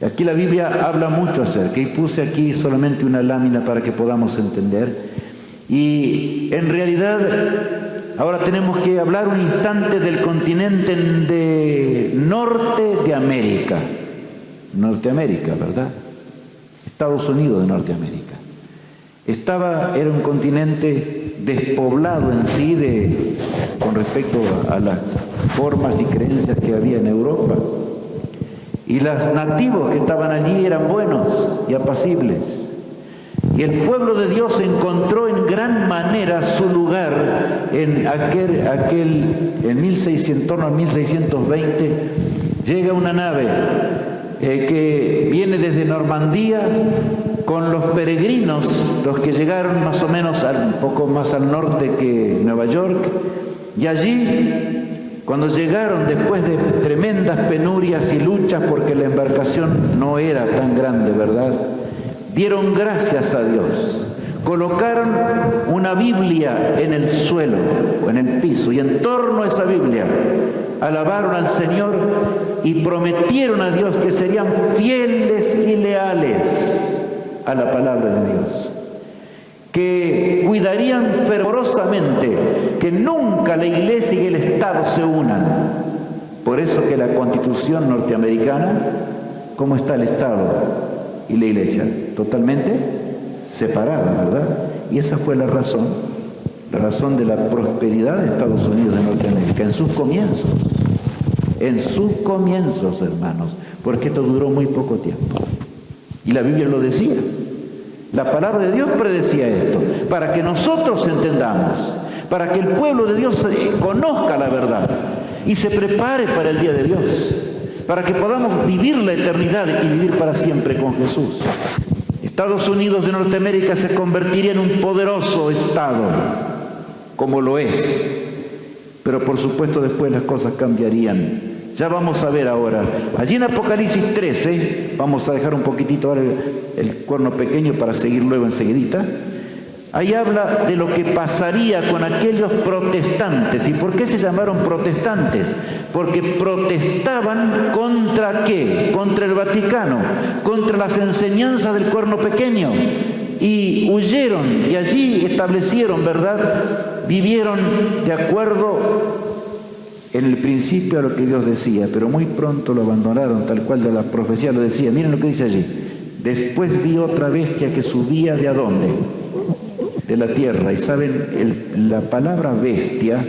Aquí la Biblia habla mucho acerca, y puse aquí solamente una lámina para que podamos entender. Y en realidad ahora tenemos que hablar un instante del continente de norte de América. Norteamérica, ¿verdad? Estados Unidos de Norteamérica. Era un continente despoblado en sí con respecto a las formas y creencias que había en Europa. Y los nativos que estaban allí eran buenos y apacibles. Y el pueblo de Dios encontró en gran manera su lugar en en 1600, torno al 1620, llega una nave que viene desde Normandía con los peregrinos, los que llegaron más o menos un poco más al norte que Nueva York, y allí, cuando llegaron después de tremendas penurias y luchas, porque la embarcación no era tan grande, ¿verdad?, dieron gracias a Dios, colocaron una Biblia en el suelo o en el piso, y en torno a esa Biblia alabaron al Señor y prometieron a Dios que serían fieles y leales a la palabra de Dios, que cuidarían fervorosamente que nunca la Iglesia y el Estado se unan. Por eso que la Constitución norteamericana, ¿cómo está el Estado y la Iglesia? Totalmente separada, ¿verdad? Y esa fue la razón de la prosperidad de Estados Unidos de Norteamérica en sus comienzos, hermanos, porque esto duró muy poco tiempo. Y la Biblia lo decía. La palabra de Dios predecía esto, para que nosotros entendamos, para que el pueblo de Dios conozca la verdad. y se prepare para el día de Dios, para que podamos vivir la eternidad y vivir para siempre con Jesús. Estados Unidos de Norteamérica se convertiría en un poderoso Estado, como lo es, pero por supuesto después las cosas cambiarían. Ya vamos a ver ahora, allí en Apocalipsis 13, vamos a dejar un poquitito ahora el cuerno pequeño para seguir luego enseguidita. Ahí habla de lo que pasaría con aquellos protestantes. ¿Y por qué se llamaron protestantes? Porque protestaban ¿contra qué? Contra el Vaticano, contra las enseñanzas del cuerno pequeño. Y huyeron y allí establecieron, ¿verdad? Vivieron de acuerdo en el principio a lo que Dios decía, pero muy pronto lo abandonaron, tal cual de la profecía lo decía. Miren lo que dice allí. Después vi otra bestia que subía ¿de a dónde? De la tierra. Y saben, la palabra bestia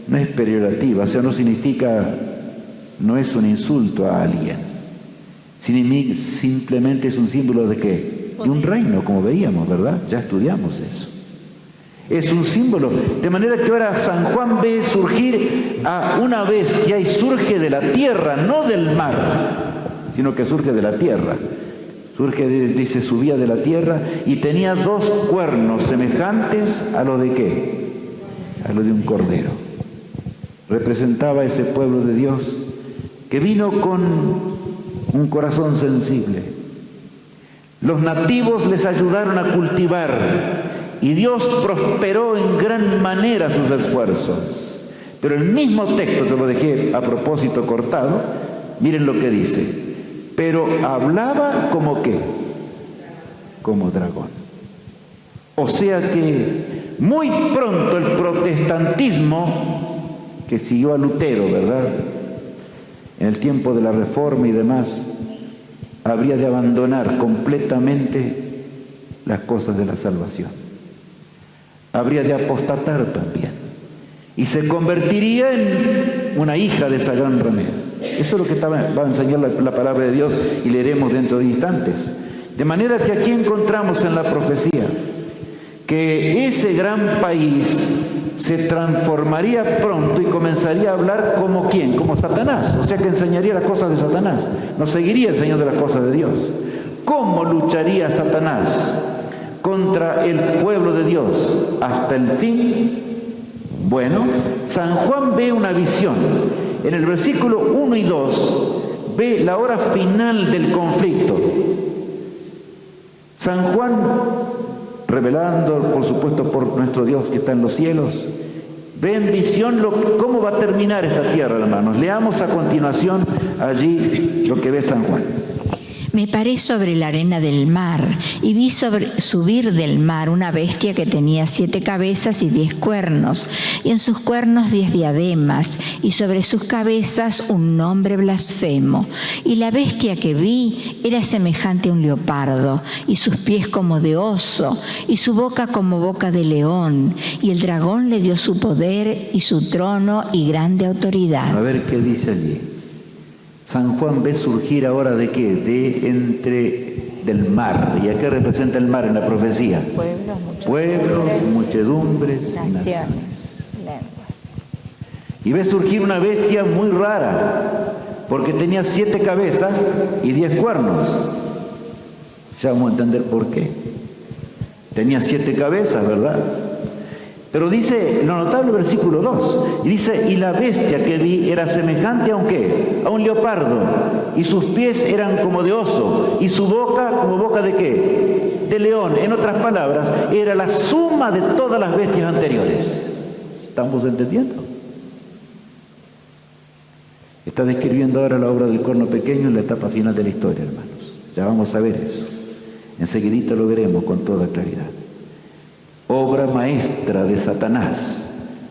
no es peyorativa, o sea, no significa, no es un insulto a alguien, simplemente es un símbolo de ¿qué? De un reino, como veíamos, ¿verdad? Ya estudiamos eso. Es un símbolo, de manera que ahora San Juan ve surgir a una bestia y surge de la tierra, no del mar, sino que surge de la tierra. Surge, dice, subía de la tierra y tenía 2 cuernos semejantes a lo de ¿qué? A lo de un cordero. Representaba a ese pueblo de Dios que vino con un corazón sensible. Los nativos les ayudaron a cultivar y Dios prosperó en gran manera sus esfuerzos. Pero el mismo texto, te lo dejé a propósito cortado, miren lo que dice. Pero hablaba como ¿qué? Como dragón. O sea que muy pronto el protestantismo, que siguió a Lutero, ¿verdad? En el tiempo de la Reforma y demás, habría de abandonar completamente las cosas de la salvación. Habría de apostatar también. Y se convertiría en una hija de esa gran ramera. Eso es lo que va a enseñar la palabra de Dios y leeremos dentro de instantes. De manera que aquí encontramos en la profecía que ese gran país se transformaría pronto y comenzaría a hablar como ¿quién? Como Satanás. O sea que enseñaría las cosas de Satanás. No seguiría enseñando las cosas de Dios. ¿Cómo lucharía Satanás contra el pueblo de Dios hasta el fin? Bueno, San Juan ve una visión. En el versículo 1 y 2 ve la hora final del conflicto. San Juan, revelando por supuesto por nuestro Dios que está en los cielos, ve en visión cómo va a terminar esta tierra, hermanos. Leamos a continuación allí lo que ve San Juan. Me paré sobre la arena del mar y vi subir del mar una bestia que tenía 7 cabezas y 10 cuernos, y en sus cuernos 10 diademas, y sobre sus cabezas un nombre blasfemo. Y la bestia que vi era semejante a un leopardo, y sus pies como de oso, y su boca como boca de león. Y el dragón le dio su poder y su trono y grande autoridad. A ver qué dice allí. San Juan ve surgir ahora ¿de qué? Del mar. ¿Y a qué representa el mar en la profecía? Pueblos, muchedumbres y naciones. Y ve surgir una bestia muy rara, porque tenía 7 cabezas y 10 cuernos. Ya vamos a entender por qué. Tenía 7 cabezas, ¿verdad? Pero dice, lo notable versículo 2, y dice, y la bestia que vi era semejante a un ¿qué? A un leopardo, y sus pies eran como de oso, y su boca como boca de ¿qué? De león. En otras palabras, era la suma de todas las bestias anteriores. ¿Estamos entendiendo? Está describiendo ahora la obra del cuerno pequeño en la etapa final de la historia, hermanos. Ya vamos a ver eso. Enseguidita lo veremos con toda claridad. Obra maestra de Satanás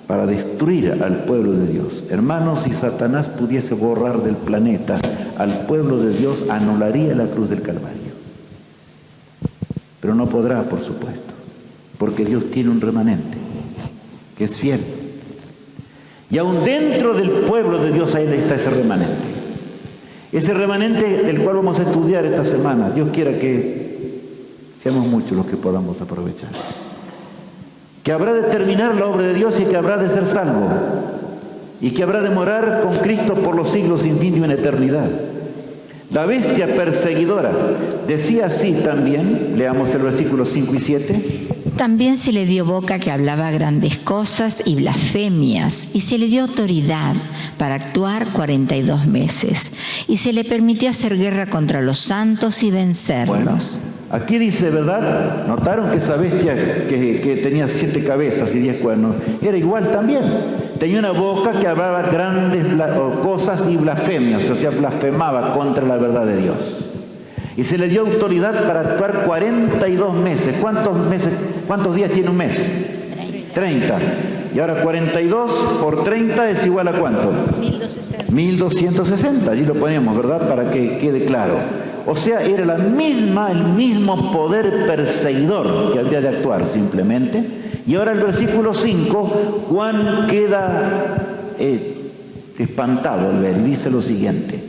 para destruir al pueblo de Dios. Hermanos, si Satanás pudiese borrar del planeta al pueblo de Dios, anularía la cruz del Calvario. Pero no podrá, por supuesto, porque Dios tiene un remanente que es fiel. Y aún dentro del pueblo de Dios ahí está ese remanente. Ese remanente del cual vamos a estudiar esta semana. Dios quiera que seamos muchos los que podamos aprovechar. Que habrá de terminar la obra de Dios y que habrá de ser salvo. y que habrá de morar con Cristo por los siglos sin fin y una eternidad. La bestia perseguidora decía así también, leamos el versículo 5 y 7. También se le dio boca que hablaba grandes cosas y blasfemias, y se le dio autoridad para actuar 42 meses, y se le permitió hacer guerra contra los santos y vencerlos. Bueno, aquí dice, ¿verdad? Notaron que esa bestia que tenía 7 cabezas y 10 cuernos, era igual también. Tenía una boca que hablaba grandes cosas y blasfemias, o sea, blasfemaba contra la verdad de Dios. Y se le dio autoridad para actuar 42 meses. ¿Cuántos días tiene un mes? 30. Y ahora 42 por 30 es igual a ¿cuánto? 1260. 1260. Allí lo ponemos, ¿verdad? Para que quede claro. O sea, era el mismo poder perseguidor que había de actuar simplemente. Y ahora el versículo 5, Juan queda espantado al ver, dice lo siguiente.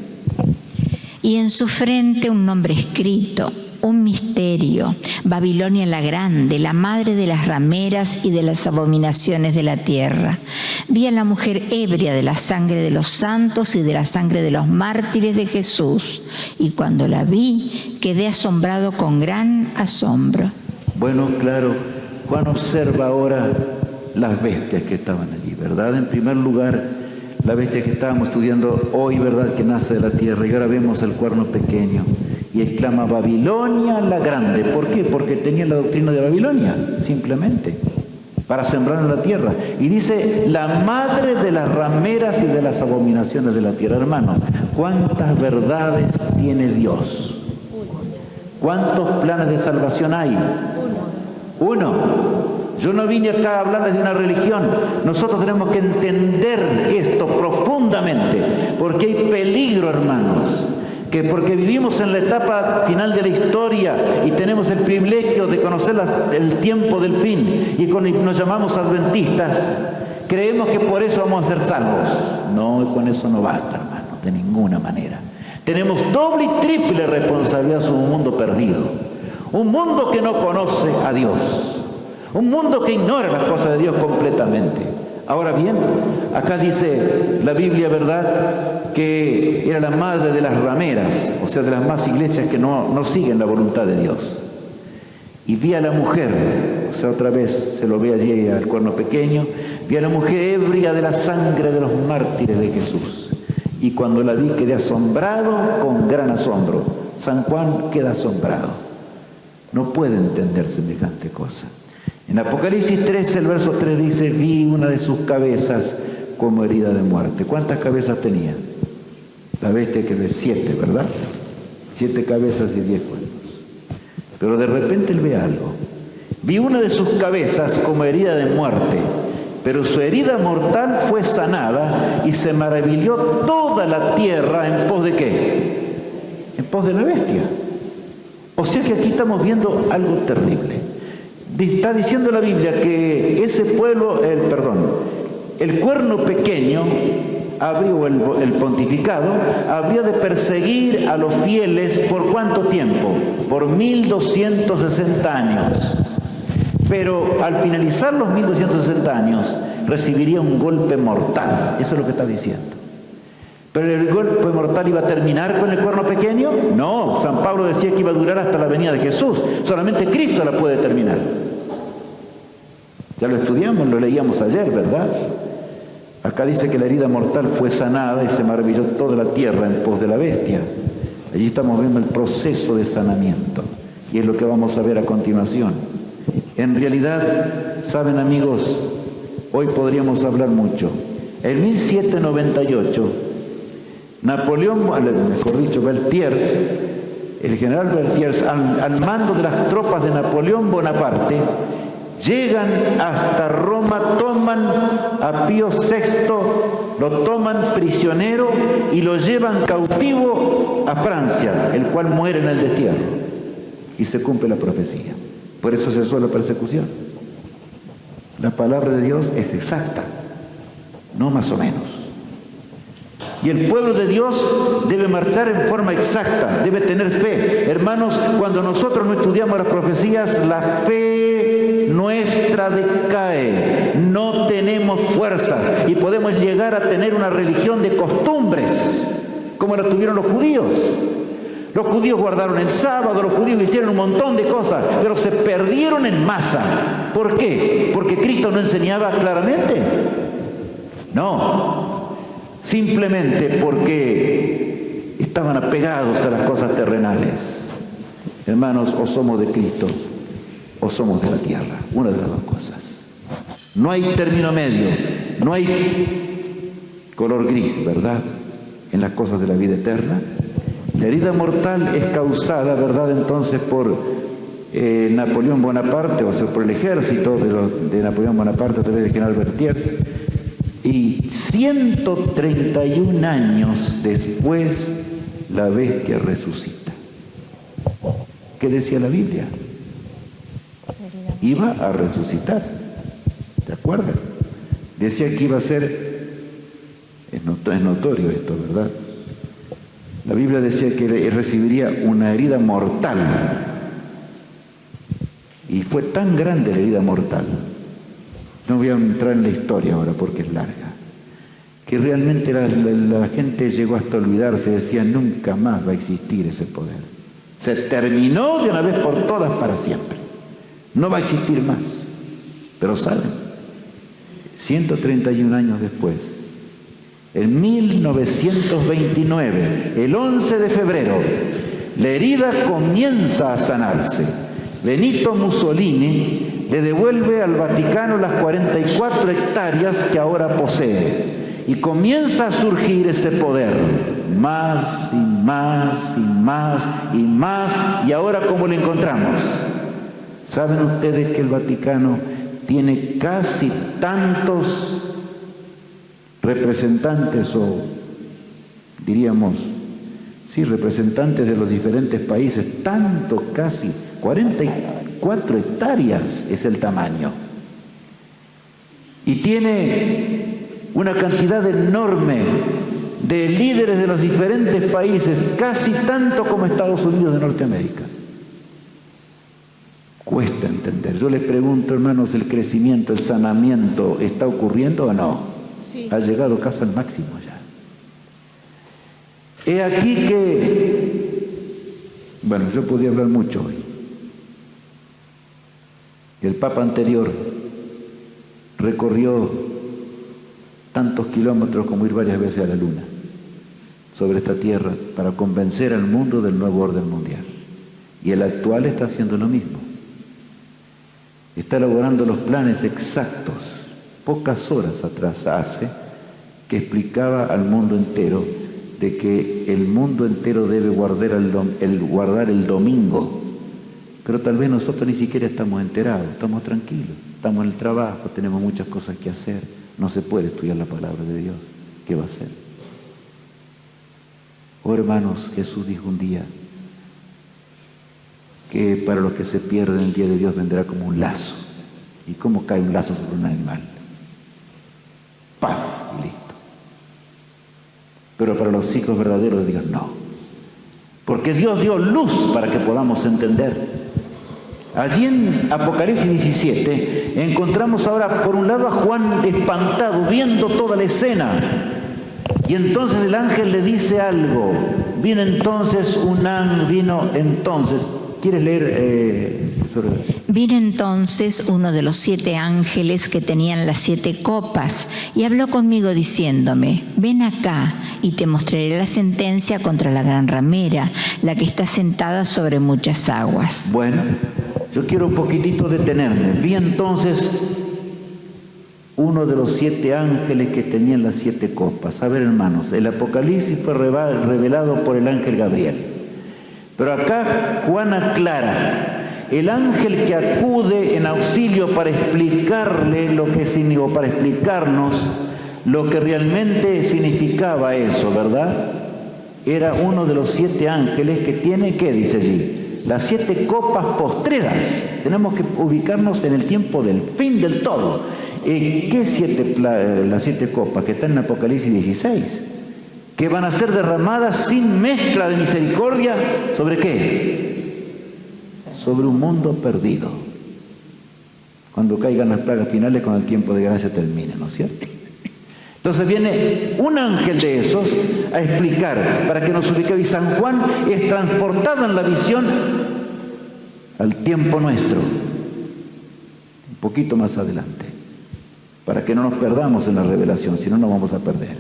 Y en su frente un nombre escrito, un misterio, Babilonia la Grande, la madre de las rameras y de las abominaciones de la tierra. Vi a la mujer ebria de la sangre de los santos y de la sangre de los mártires de Jesús, y cuando la vi quedé asombrado con gran asombro. Bueno, claro, Juan observa ahora las bestias que estaban allí, ¿verdad? En primer lugar, la bestia que estábamos estudiando hoy, ¿verdad?, que nace de la tierra, y ahora vemos el cuerno pequeño, y exclama Babilonia la Grande. ¿Por qué? Porque tenía la doctrina de Babilonia, simplemente, para sembrar en la tierra. Y dice, la madre de las rameras y de las abominaciones de la tierra. Hermano, ¿cuántas verdades tiene Dios? ¿Cuántos planes de salvación hay? Uno. Yo no vine acá a hablarles de una religión. Nosotros tenemos que entender esto profundamente, porque hay peligro, hermanos, que porque vivimos en la etapa final de la historia y tenemos el privilegio de conocer el tiempo del fin, y nos llamamos adventistas, creemos que por eso vamos a ser salvos. No, con eso no basta, hermano, de ninguna manera. Tenemos doble y triple responsabilidad sobre un mundo perdido, un mundo que no conoce a Dios, un mundo que ignora las cosas de Dios completamente. Ahora bien, acá dice la Biblia, ¿verdad?, que era la madre de las rameras, o sea, de las más iglesias que no siguen la voluntad de Dios. Y vi a la mujer, o sea, otra vez se lo ve allí al cuerno pequeño, vi a la mujer ebria de la sangre de los mártires de Jesús. Y cuando la vi quedé asombrado con gran asombro. San Juan queda asombrado. No puede entender semejante cosa. En Apocalipsis 13, el verso 3 dice, vi una de sus cabezas como herida de muerte. ¿Cuántas cabezas tenía? La bestia que ve 7, ¿verdad? 7 cabezas y 10 cuernos. Pero de repente él ve algo. Vi una de sus cabezas como herida de muerte, pero su herida mortal fue sanada, y se maravilló toda la tierra en pos de ¿qué? En pos de la bestia. O sea que aquí estamos viendo algo terrible. Está diciendo la Biblia que ese pueblo, el cuerno pequeño, el pontificado, habría de perseguir a los fieles ¿por cuánto tiempo? Por 1260 años. Pero al finalizar los 1260 años, recibiría un golpe mortal. Eso es lo que está diciendo. ¿Pero el golpe mortal iba a terminar con el cuerno pequeño? No, San Pablo decía que iba a durar hasta la venida de Jesús. Solamente Cristo la puede terminar. Ya lo estudiamos, lo leíamos ayer, ¿verdad? Acá dice que la herida mortal fue sanada y se maravilló toda la tierra en pos de la bestia. Allí estamos viendo el proceso de sanamiento, y es lo que vamos a ver a continuación. En realidad, saben, amigos, hoy podríamos hablar mucho. En 1798, Napoleón, mejor dicho, Berthiers, el general Berthiers, al mando de las tropas de Napoleón Bonaparte, llegan hasta Roma, toman a Pío VI, lo toman prisionero y lo llevan cautivo a Francia, el cual muere en el destierro. Y se cumple la profecía. Por eso cesó la persecución. La palabra de Dios es exacta, no más o menos. Y el pueblo de Dios debe marchar en forma exacta, debe tener fe. Hermanos, cuando nosotros no estudiamos las profecías, la fe nuestra decae. No tenemos fuerza fuerza y podemos llegar a tener una religión de costumbres, como la tuvieron los judíos. Los judíos guardaron el sábado, los judíos hicieron un montón de cosas, pero se perdieron en masa. ¿Por qué? ¿Porque Cristo no enseñaba claramente? No, simplemente porque estaban apegados a las cosas terrenales. Hermanos, o somos de Cristo o somos de la tierra, una de las dos cosas. No hay término medio, no hay color gris, ¿verdad?, en las cosas de la vida eterna. La herida mortal es causada, ¿verdad?, entonces por Napoleón Bonaparte, o sea, por el ejército de Napoleón Bonaparte a través de general Berthier, y 131 años después la bestia resucita. ¿Qué decía la Biblia? Iba a resucitar, ¿te acuerdas? Decía que iba a ser, es notorio esto, ¿verdad? La Biblia decía que recibiría una herida mortal, y fue tan grande la herida mortal, no voy a entrar en la historia ahora porque es larga, que realmente la gente llegó hasta olvidarse, decía, nunca más va a existir ese poder. Se terminó de una vez por todas para siempre. No va a existir más. Pero ¿saben? 131 años después, en 1929, el 11 de febrero, la herida comienza a sanarse. Benito Mussolini le devuelve al Vaticano las 44 hectáreas que ahora posee. Y comienza a surgir ese poder. Más y más y más y más. Y ahora, ¿cómo lo encontramos? ¿Saben ustedes que el Vaticano tiene casi tantos representantes, o diríamos, sí, representantes de los diferentes países, tanto, casi 44 hectáreas es el tamaño, y tiene una cantidad enorme de líderes de los diferentes países, casi tanto como Estados Unidos de Norteamérica? Cuesta entender. Yo les pregunto, hermanos, ¿el crecimiento, el sanamiento está ocurriendo o no? Sí. Ha llegado casi al máximo ya. He aquí que, bueno, yo podía hablar mucho hoy. El Papa anterior recorrió tantos kilómetros como ir varias veces a la Luna sobre esta tierra para convencer al mundo del nuevo orden mundial. Y el actual está haciendo lo mismo. Está elaborando los planes exactos. Pocas horas atrás hace que explicaba al mundo entero de que el mundo entero debe guardar el domingo. Pero tal vez nosotros ni siquiera estamos enterados, estamos tranquilos, estamos en el trabajo, tenemos muchas cosas que hacer, no se puede estudiar la palabra de Dios. ¿Qué va a hacer? Oh, hermanos, Jesús dijo un día que para los que se pierden el día de Dios vendrá como un lazo. ¿Y cómo cae un lazo sobre un animal? ¡Pam! Y listo. Pero para los hijos verdaderos de Dios no. Porque Dios dio luz para que podamos entender. Allí en Apocalipsis 17 encontramos ahora por un lado a Juan espantado, viendo toda la escena. Y entonces el ángel le dice algo. Vino entonces. ¿Quieres leer? Vino entonces uno de los 7 ángeles que tenían las 7 copas y habló conmigo diciéndome: ven acá y te mostraré la sentencia contra la gran ramera, la que está sentada sobre muchas aguas. Bueno, yo quiero un poquitito detenerme. Vi entonces uno de los 7 ángeles que tenían las 7 copas. A ver, hermanos, el Apocalipsis fue revelado por el ángel Gabriel. Pero acá Juan aclara, el ángel que acude en auxilio para explicarle lo que significó, para explicarnos lo que realmente significaba eso, ¿verdad? Era uno de los 7 ángeles que tiene, ¿qué dice allí? Las 7 copas postreras. Tenemos que ubicarnos en el tiempo del fin del todo. ¿Qué las 7 copas que están en Apocalipsis 16? Que van a ser derramadas sin mezcla de misericordia. ¿Sobre qué? Sobre un mundo perdido. Cuando caigan las plagas finales, con el tiempo de gracia termine, ¿no es cierto? Entonces viene un ángel de esos a explicar, para que nos ubiquemos, y San Juan es transportado en la visión al tiempo nuestro, un poquito más adelante, para que no nos perdamos en la revelación, si no nos vamos a perder.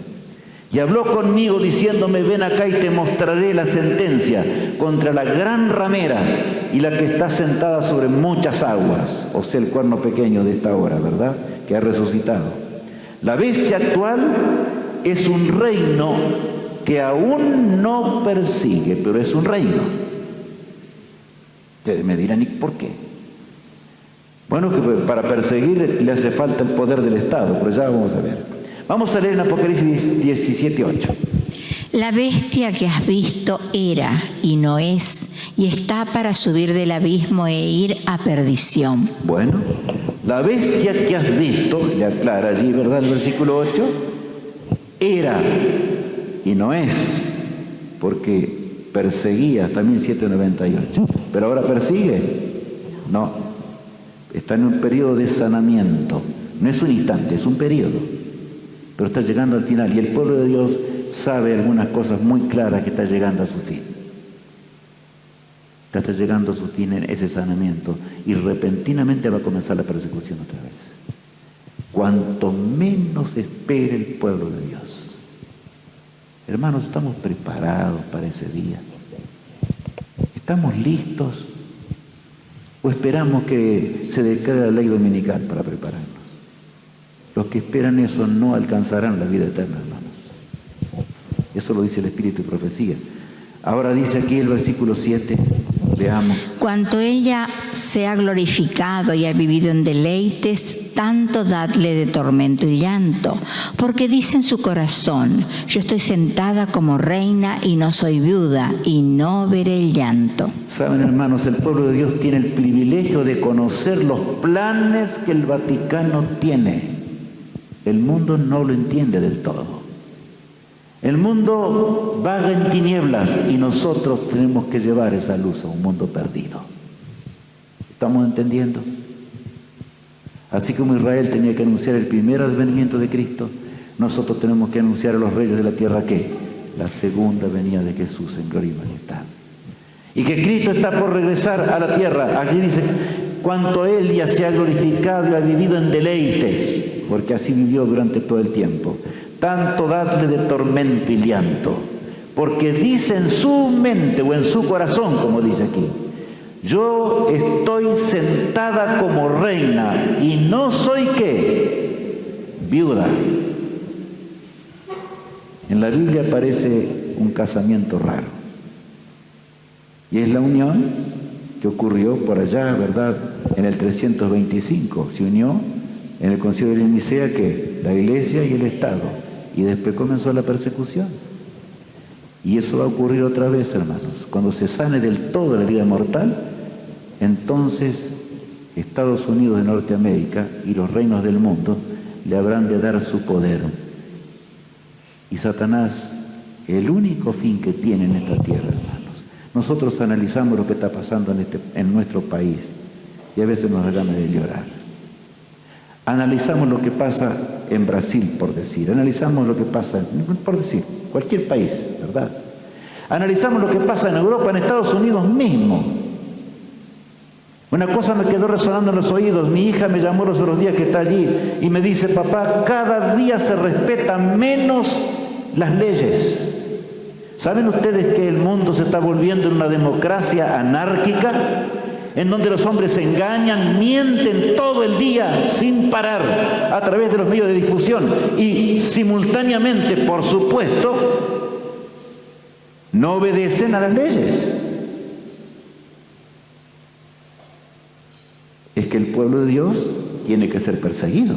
Y habló conmigo diciéndome, ven acá y te mostraré la sentencia contra la gran ramera y la que está sentada sobre muchas aguas, o sea, el cuerno pequeño de esta hora, ¿verdad?, que ha resucitado. La bestia actual es un reino que aún no persigue, pero es un reino. Me dirán, ¿y por qué? Bueno, que para perseguir le hace falta el poder del Estado, pero ya vamos a ver. Vamos a leer en Apocalipsis 17:8. La bestia que has visto era y no es, y está para subir del abismo e ir a perdición. Bueno, la bestia que has visto, le aclara allí, ¿verdad?, el versículo 8, era y no es, porque perseguía hasta 1798. Pero ahora persigue. No, está en un periodo de sanamiento. No es un instante, es un periodo. Pero está llegando al final, y el pueblo de Dios sabe algunas cosas muy claras, que está llegando a su fin. Está llegando a su fin en ese sanamiento, y repentinamente va a comenzar la persecución otra vez. Cuanto menos espere el pueblo de Dios. Hermanos, ¿estamos preparados para ese día? ¿Estamos listos? ¿O esperamos que se declare la ley dominical para prepararnos? Los que esperan eso no alcanzarán la vida eterna, hermanos. Eso lo dice el Espíritu y Profecía. Ahora dice aquí el versículo 7, veamos. Cuanto ella se ha glorificado y ha vivido en deleites, tanto dadle de tormento y llanto, porque dice en su corazón, yo estoy sentada como reina y no soy viuda, y no veré el llanto. Saben, hermanos, el pueblo de Dios tiene el privilegio de conocer los planes que el Vaticano tiene. El mundo no lo entiende del todo. El mundo vaga en tinieblas y nosotros tenemos que llevar esa luz a un mundo perdido. ¿Estamos entendiendo? Así como Israel tenía que anunciar el primer advenimiento de Cristo, nosotros tenemos que anunciar a los reyes de la tierra ¿qué? La segunda venida de Jesús en gloria y majestad. Y que Cristo está por regresar a la tierra. Aquí dice, cuanto Él ya se ha glorificado y ha vivido en deleites, porque así vivió durante todo el tiempo. Tanto dadle de tormento y llanto, porque dice en su mente o en su corazón, como dice aquí, yo estoy sentada como reina y no soy ¿qué? Viuda. En la Biblia aparece un casamiento raro, y es la unión que ocurrió por allá, ¿verdad?, en el 325, se unió en el concilio de Nicea que la iglesia y el Estado, y después comenzó la persecución. Y eso va a ocurrir otra vez, hermanos. Cuando se sane del todo la herida mortal, entonces Estados Unidos de Norteamérica y los reinos del mundo le habrán de dar su poder. Y Satanás, el único fin que tiene en esta tierra, hermanos. Nosotros analizamos lo que está pasando en nuestro país y a veces nos da ganas de llorar. Analizamos lo que pasa en Brasil, por decir. Analizamos lo que pasa, por decir, cualquier país, ¿verdad? Analizamos lo que pasa en Europa, en Estados Unidos mismo. Una cosa me quedó resonando en los oídos. Mi hija me llamó los otros días que está allí y me dice, papá, cada día se respetan menos las leyes. ¿Saben ustedes que el mundo se está volviendo en una democracia anárquica? En donde los hombres se engañan, mienten todo el día sin parar a través de los medios de difusión y simultáneamente, por supuesto, no obedecen a las leyes. Es que el pueblo de Dios tiene que ser perseguido.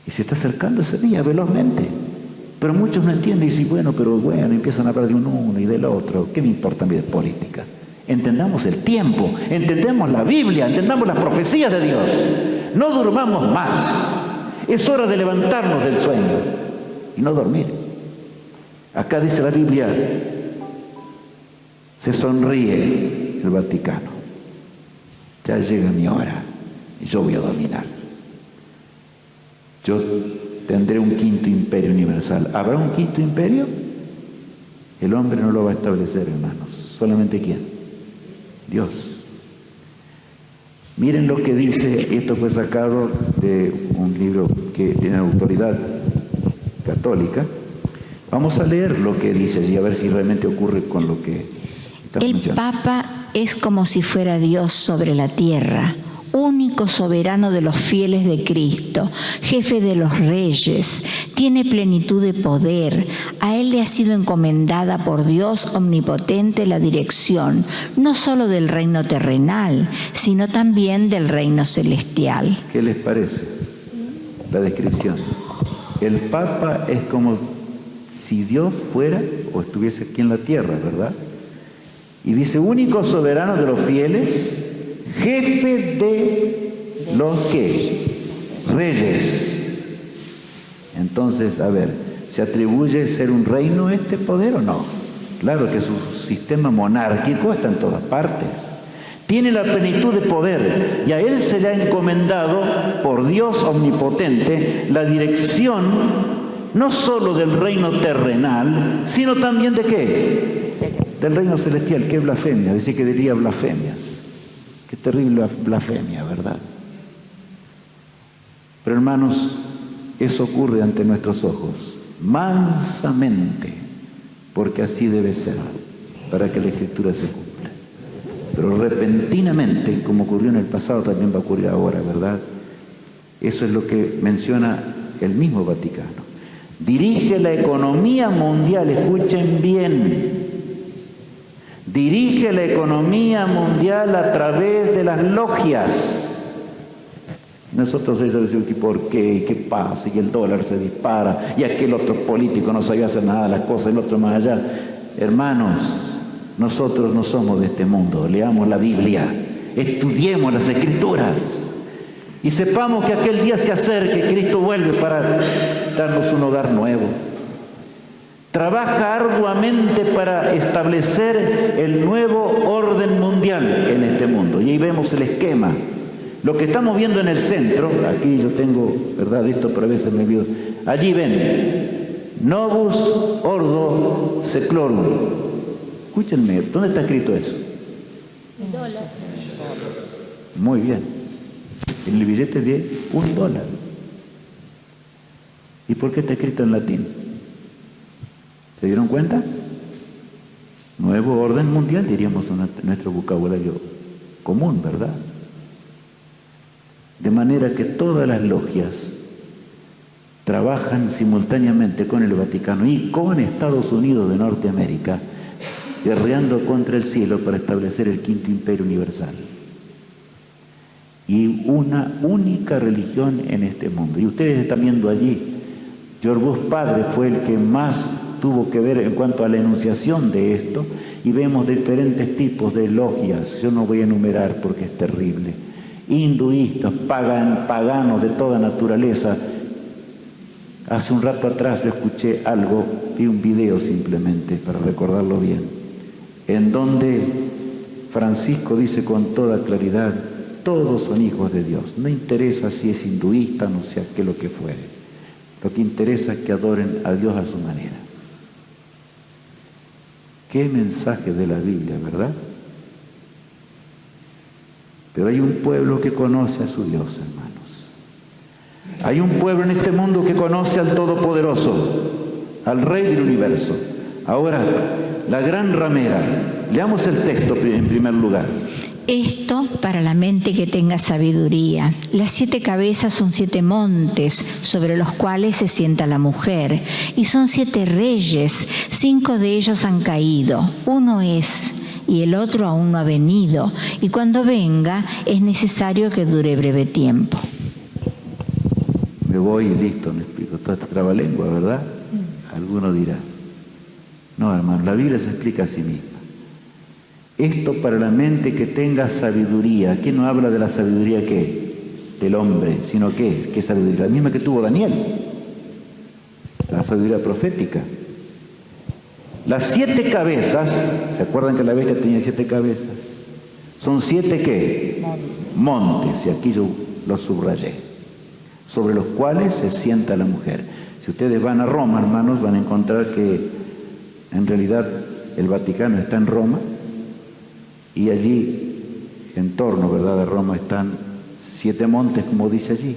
Y se está acercando ese día velozmente. Pero muchos no entienden y dicen, bueno, empiezan a hablar de uno y del otro. ¿Qué me importa a mí de política? Entendamos el tiempo, entendemos la Biblia, entendamos las profecías de Dios. No durmamos más. Es hora de levantarnos del sueño y no dormir. Acá dice la Biblia, se sonríe el Vaticano. Ya llega mi hora. y yo voy a dominar. Yo tendré un quinto imperio universal. ¿Habrá un quinto imperio? El hombre no lo va a establecer, hermanos. ¿Solamente quién? Dios. Miren lo que dice, esto fue sacado de un libro que tiene autoridad católica. Vamos a leer lo que dice allí, a ver si realmente ocurre con lo que está mencionando. El Papa es como si fuera Dios sobre la tierra, único soberano de los fieles de Cristo, jefe de los reyes, tiene plenitud de poder. A él le ha sido encomendada por Dios omnipotente la dirección, no solo del reino terrenal, sino también del reino celestial. ¿Qué les parece la descripción? El Papa es como si Dios fuera o estuviese aquí en la tierra, ¿verdad? Y dice, único soberano de los fieles, jefe de los ¿qué? Reyes. Entonces, a ver, ¿se atribuye ser un reino este poder o no? Claro que su sistema monárquico está en todas partes. Tiene la plenitud de poder y a él se le ha encomendado por Dios omnipotente la dirección no solo del reino terrenal, sino también ¿de qué? Del reino celestial. ¿Qué blasfemia? Dice que diría blasfemias. Qué terrible blasfemia, ¿verdad? Pero hermanos, eso ocurre ante nuestros ojos, mansamente, porque así debe ser, para que la Escritura se cumpla. Pero repentinamente, como ocurrió en el pasado, también va a ocurrir ahora, ¿verdad? Eso es lo que menciona el mismo Vaticano. Dirige la economía mundial, escuchen bien. Dirige la economía mundial a través de las logias. Nosotros decimos, ¿y por qué? ¿Y qué pasa? Y el dólar se dispara, y aquel otro político no sabía hacer nada de las cosas, el otro más allá. Hermanos, nosotros no somos de este mundo. Leamos la Biblia, estudiemos las Escrituras y sepamos que aquel día se acerque, Cristo vuelve para darnos un hogar nuevo. Trabaja arduamente para establecer el nuevo orden mundial en este mundo. Y ahí vemos el esquema. Lo que estamos viendo en el centro, aquí yo tengo, ¿verdad? Esto, pero a veces me olvido. Allí ven, Novus Ordo Seclorum. Escúchenme, ¿dónde está escrito eso? $1. Muy bien. En el billete de $1. ¿Y por qué está escrito en latín? ¿Se dieron cuenta? Nuevo orden mundial, diríamos en nuestro vocabulario común, ¿verdad? De manera que todas las logias trabajan simultáneamente con el Vaticano y con Estados Unidos de Norteamérica, guerreando contra el cielo para establecer el quinto imperio universal. Y una única religión en este mundo. Y ustedes están viendo allí, George Bush padre fue el que más tuvo que ver en cuanto a la enunciación de esto, y vemos diferentes tipos de logias. Yo no voy a enumerar porque es terrible. Hinduistas, paganos de toda naturaleza. Hace un rato atrás yo escuché algo, vi un video simplemente para recordarlo bien, en donde Francisco dice con toda claridad, todos son hijos de Dios. No interesa si es hinduista, no sea qué lo que fuere. Lo que interesa es que adoren a Dios a su manera. Qué mensaje de la Biblia, ¿verdad? Pero hay un pueblo que conoce a su Dios, hermanos. Hay un pueblo en este mundo que conoce al Todopoderoso, al Rey del Universo. Ahora, la gran ramera. Leamos el texto en primer lugar. Esto para la mente que tenga sabiduría. Las 7 cabezas son 7 montes sobre los cuales se sienta la mujer, y son 7 reyes. 5 de ellos han caído. Uno es, y el otro aún no ha venido, y cuando venga es necesario que dure breve tiempo. Me voy y listo, me explico. Toda esta trabalengua, ¿verdad? Alguno dirá. No, hermano, la Biblia se explica a sí misma. Esto para la mente que tenga sabiduría. Aquí no habla de la sabiduría ¿qué? Del hombre, sino ¿qué? ¿Qué sabiduría? La misma que tuvo Daniel. La sabiduría profética. Las 7 cabezas, ¿se acuerdan que la bestia tenía 7 cabezas? Son 7 ¿qué? Montes. Y aquí yo los subrayé, sobre los cuales se sienta la mujer. Si ustedes van a Roma, hermanos, van a encontrar que en realidad el Vaticano está en Roma, y allí, en torno, ¿verdad?, a Roma están 7 montes, como dice allí,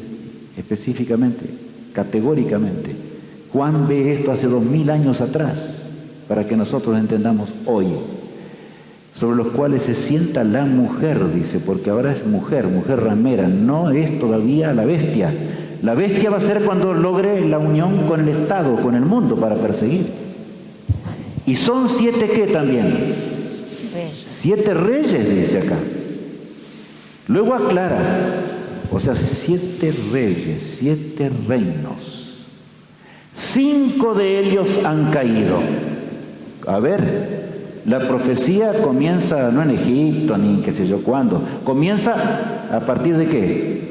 específicamente, categóricamente. Juan ve esto hace 2000 años atrás, para que nosotros entendamos hoy, sobre los cuales se sienta la mujer, dice, porque ahora es mujer, mujer ramera, no es todavía la bestia. La bestia va a ser cuando logre la unión con el Estado, con el mundo, para perseguir. Y son 7 ¿qué también? 7 reyes, dice acá. Luego aclara, o sea, 7 reyes, 7 reinos. 5 de ellos han caído. A ver, la profecía comienza no en Egipto, ni qué sé yo cuándo. Comienza a partir de ¿qué?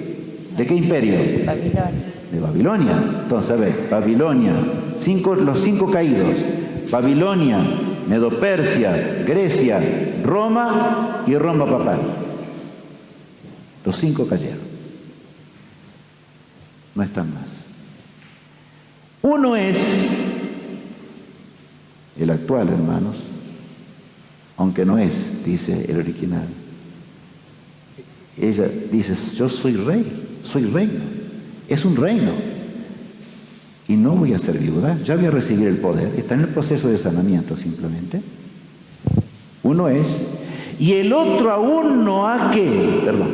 ¿De qué imperio? Babilonia. De Babilonia. Entonces, a ver, Babilonia, los 5 caídos. Babilonia, Medo-Persia, Grecia, Roma y Roma papal. Los 5 cayeron. No están más. Uno es el actual, hermanos, aunque no es, dice el original. Ella dice, yo soy rey, soy reino. Es un reino. Y no voy a ser viuda, ya voy a recibir el poder. Está en el proceso de sanamiento simplemente. Uno es, y el otro aún no ha ¿qué? Perdón.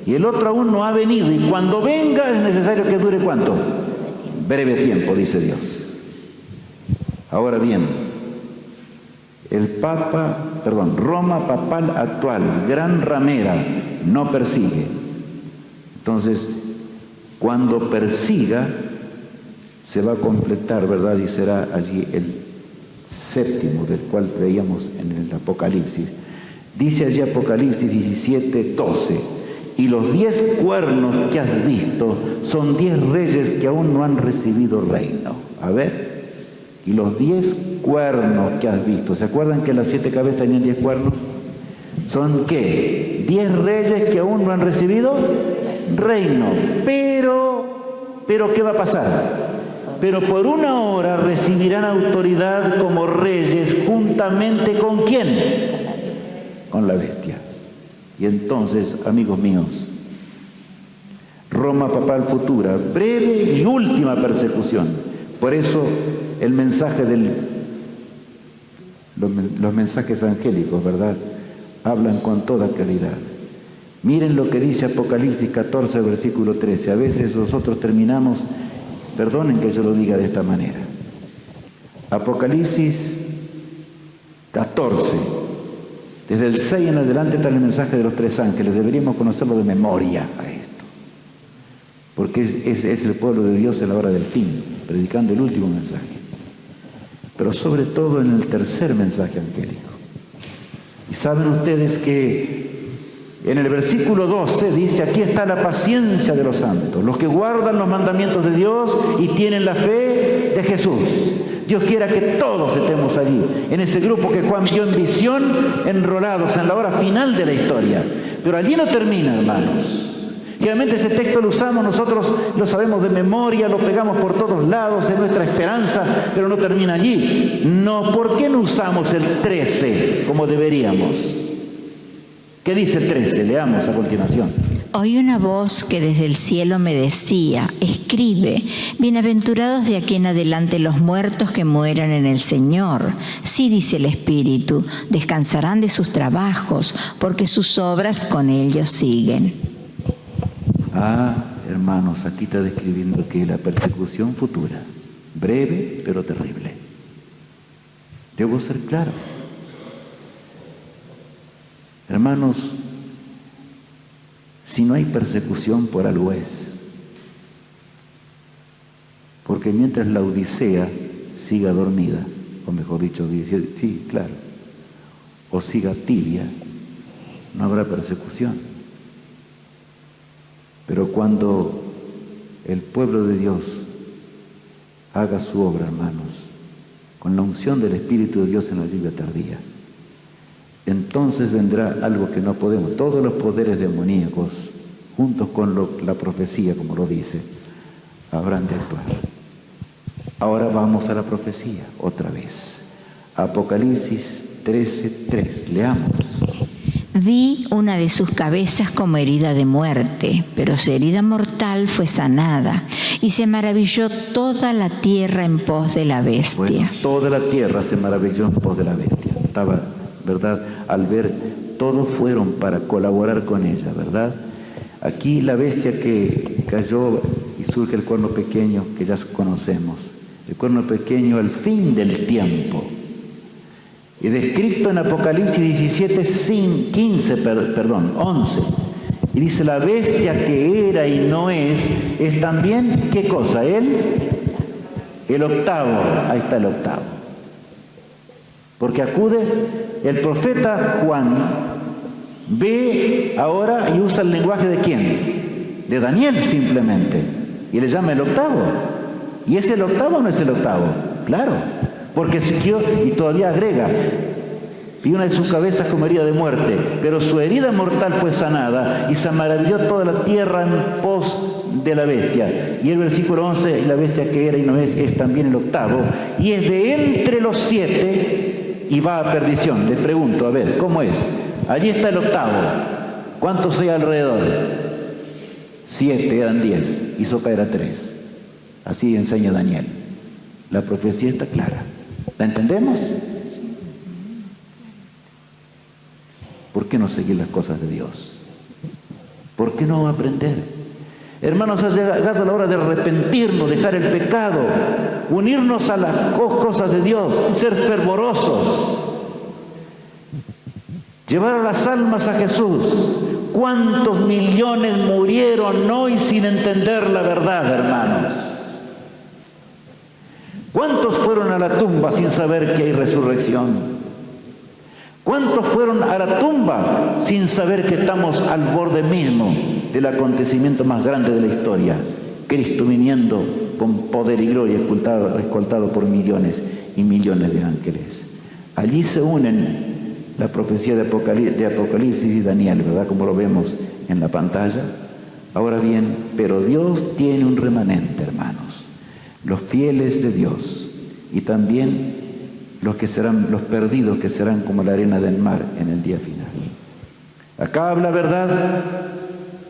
Y el otro aún no ha venido. Y cuando venga es necesario que dure ¿cuánto? Breve tiempo, dice Dios. Ahora bien, Roma papal actual, gran ramera, no persigue. Entonces, cuando persiga, se va a completar, ¿verdad? Y será allí el 7º, del cual veíamos en el Apocalipsis. Dice allí Apocalipsis 17:12, y los 10 cuernos que has visto son 10 reyes que aún no han recibido reino. A ver, y los 10 cuernos que has visto, ¿se acuerdan que las 7 cabezas tenían 10 cuernos? ¿Son qué? 10 reyes que aún no han recibido reino. Pero ¿qué va a pasar? Pero por una hora recibirán autoridad como reyes juntamente ¿con quién? Con la bestia. Y entonces, amigos míos, Roma papal futura, breve y última persecución. Por eso el mensaje los mensajes angélicos, ¿verdad?, hablan con toda claridad. Miren lo que dice Apocalipsis 14, versículo 13. A veces nosotros terminamos, perdonen que yo lo diga de esta manera. Apocalipsis 14, desde el 6 en adelante está el mensaje de los 3 ángeles. Deberíamos conocerlo de memoria a esto, porque es el pueblo de Dios en la hora del fin, predicando el último mensaje. Pero sobre todo en el tercer mensaje angélico. Y saben ustedes que en el versículo 12 dice, aquí está la paciencia de los santos, los que guardan los mandamientos de Dios y tienen la fe de Jesús. Dios quiera que todos estemos allí, en ese grupo que Juan vio en visión, enrolados en la hora final de la historia. Pero allí no termina, hermanos. Realmente ese texto lo usamos, nosotros lo sabemos de memoria, lo pegamos por todos lados, es nuestra esperanza, pero no termina allí. No, ¿por qué no usamos el 13 como deberíamos? ¿Qué dice el 13? Leamos a continuación. Oí una voz que desde el cielo me decía, escribe, bienaventurados de aquí en adelante los muertos que mueran en el Señor. Sí, dice el Espíritu, descansarán de sus trabajos, porque sus obras con ellos siguen. Hermanos, aquí está describiendo que la persecución futura, breve pero terrible. Debo ser claro. Hermanos, si no hay persecución, por algo es. Porque mientras la Odisea siga dormida, o mejor dicho, sí, claro, o siga tibia, no habrá persecución. Pero cuando el pueblo de Dios haga su obra, hermanos, con la unción del Espíritu de Dios en la lluvia tardía, entonces vendrá algo que no podemos. Todos los poderes demoníacos juntos con la profecía, como lo dice, habrán de actuar. Ahora vamos a la profecía, otra vez. Apocalipsis 13:3, leamos. Vi una de sus cabezas como herida de muerte, pero su herida mortal fue sanada, y se maravilló toda la tierra en pos de la bestia. Bueno, toda la tierra se maravilló en pos de la bestia. Estaba, ¿verdad? Al ver, todos fueron para colaborar con ella, ¿verdad? Aquí la bestia que cayó y surge el cuerno pequeño, que ya conocemos. El cuerno pequeño al fin del tiempo. Y descrito en Apocalipsis 11. Y dice, la bestia que era y no es también, ¿qué cosa? El octavo. Ahí está el octavo. Porque acude el profeta Juan, ve ahora y usa el lenguaje ¿de quién? De Daniel simplemente. Y le llama el octavo. ¿Y es el octavo o no es el octavo? Claro. Porque siguió y todavía agrega, y una de sus cabezas como herida de muerte, pero su herida mortal fue sanada y se maravilló toda la tierra en pos de la bestia. Y el versículo 11, y la bestia que era y no es también el octavo, y es de entre los 7 y va a perdición. Les pregunto, a ver, ¿cómo es? Allí está el octavo. ¿Cuántos hay alrededor? 7, eran 10, hizo caer a 3. Así enseña Daniel. La profecía está clara. ¿La entendemos? ¿Por qué no seguir las cosas de Dios? ¿Por qué no aprender? Hermanos, ha llegado la hora de arrepentirnos, dejar el pecado, unirnos a las cosas de Dios, ser fervorosos, llevar a las almas a Jesús. ¿Cuántos millones murieron hoy sin entender la verdad, hermanos? ¿Cuántos fueron a la tumba sin saber que hay resurrección? ¿Cuántos fueron a la tumba sin saber que estamos al borde mismo del acontecimiento más grande de la historia? Cristo viniendo con poder y gloria, escoltado por millones y millones de ángeles. Allí se unen la profecía de Apocalipsis y Daniel, ¿verdad? Como lo vemos en la pantalla. Ahora bien, pero Dios tiene un remanente, hermanos. Los fieles de Dios y también los que serán los perdidos, que serán como la arena del mar en el día final. Acá habla verdad.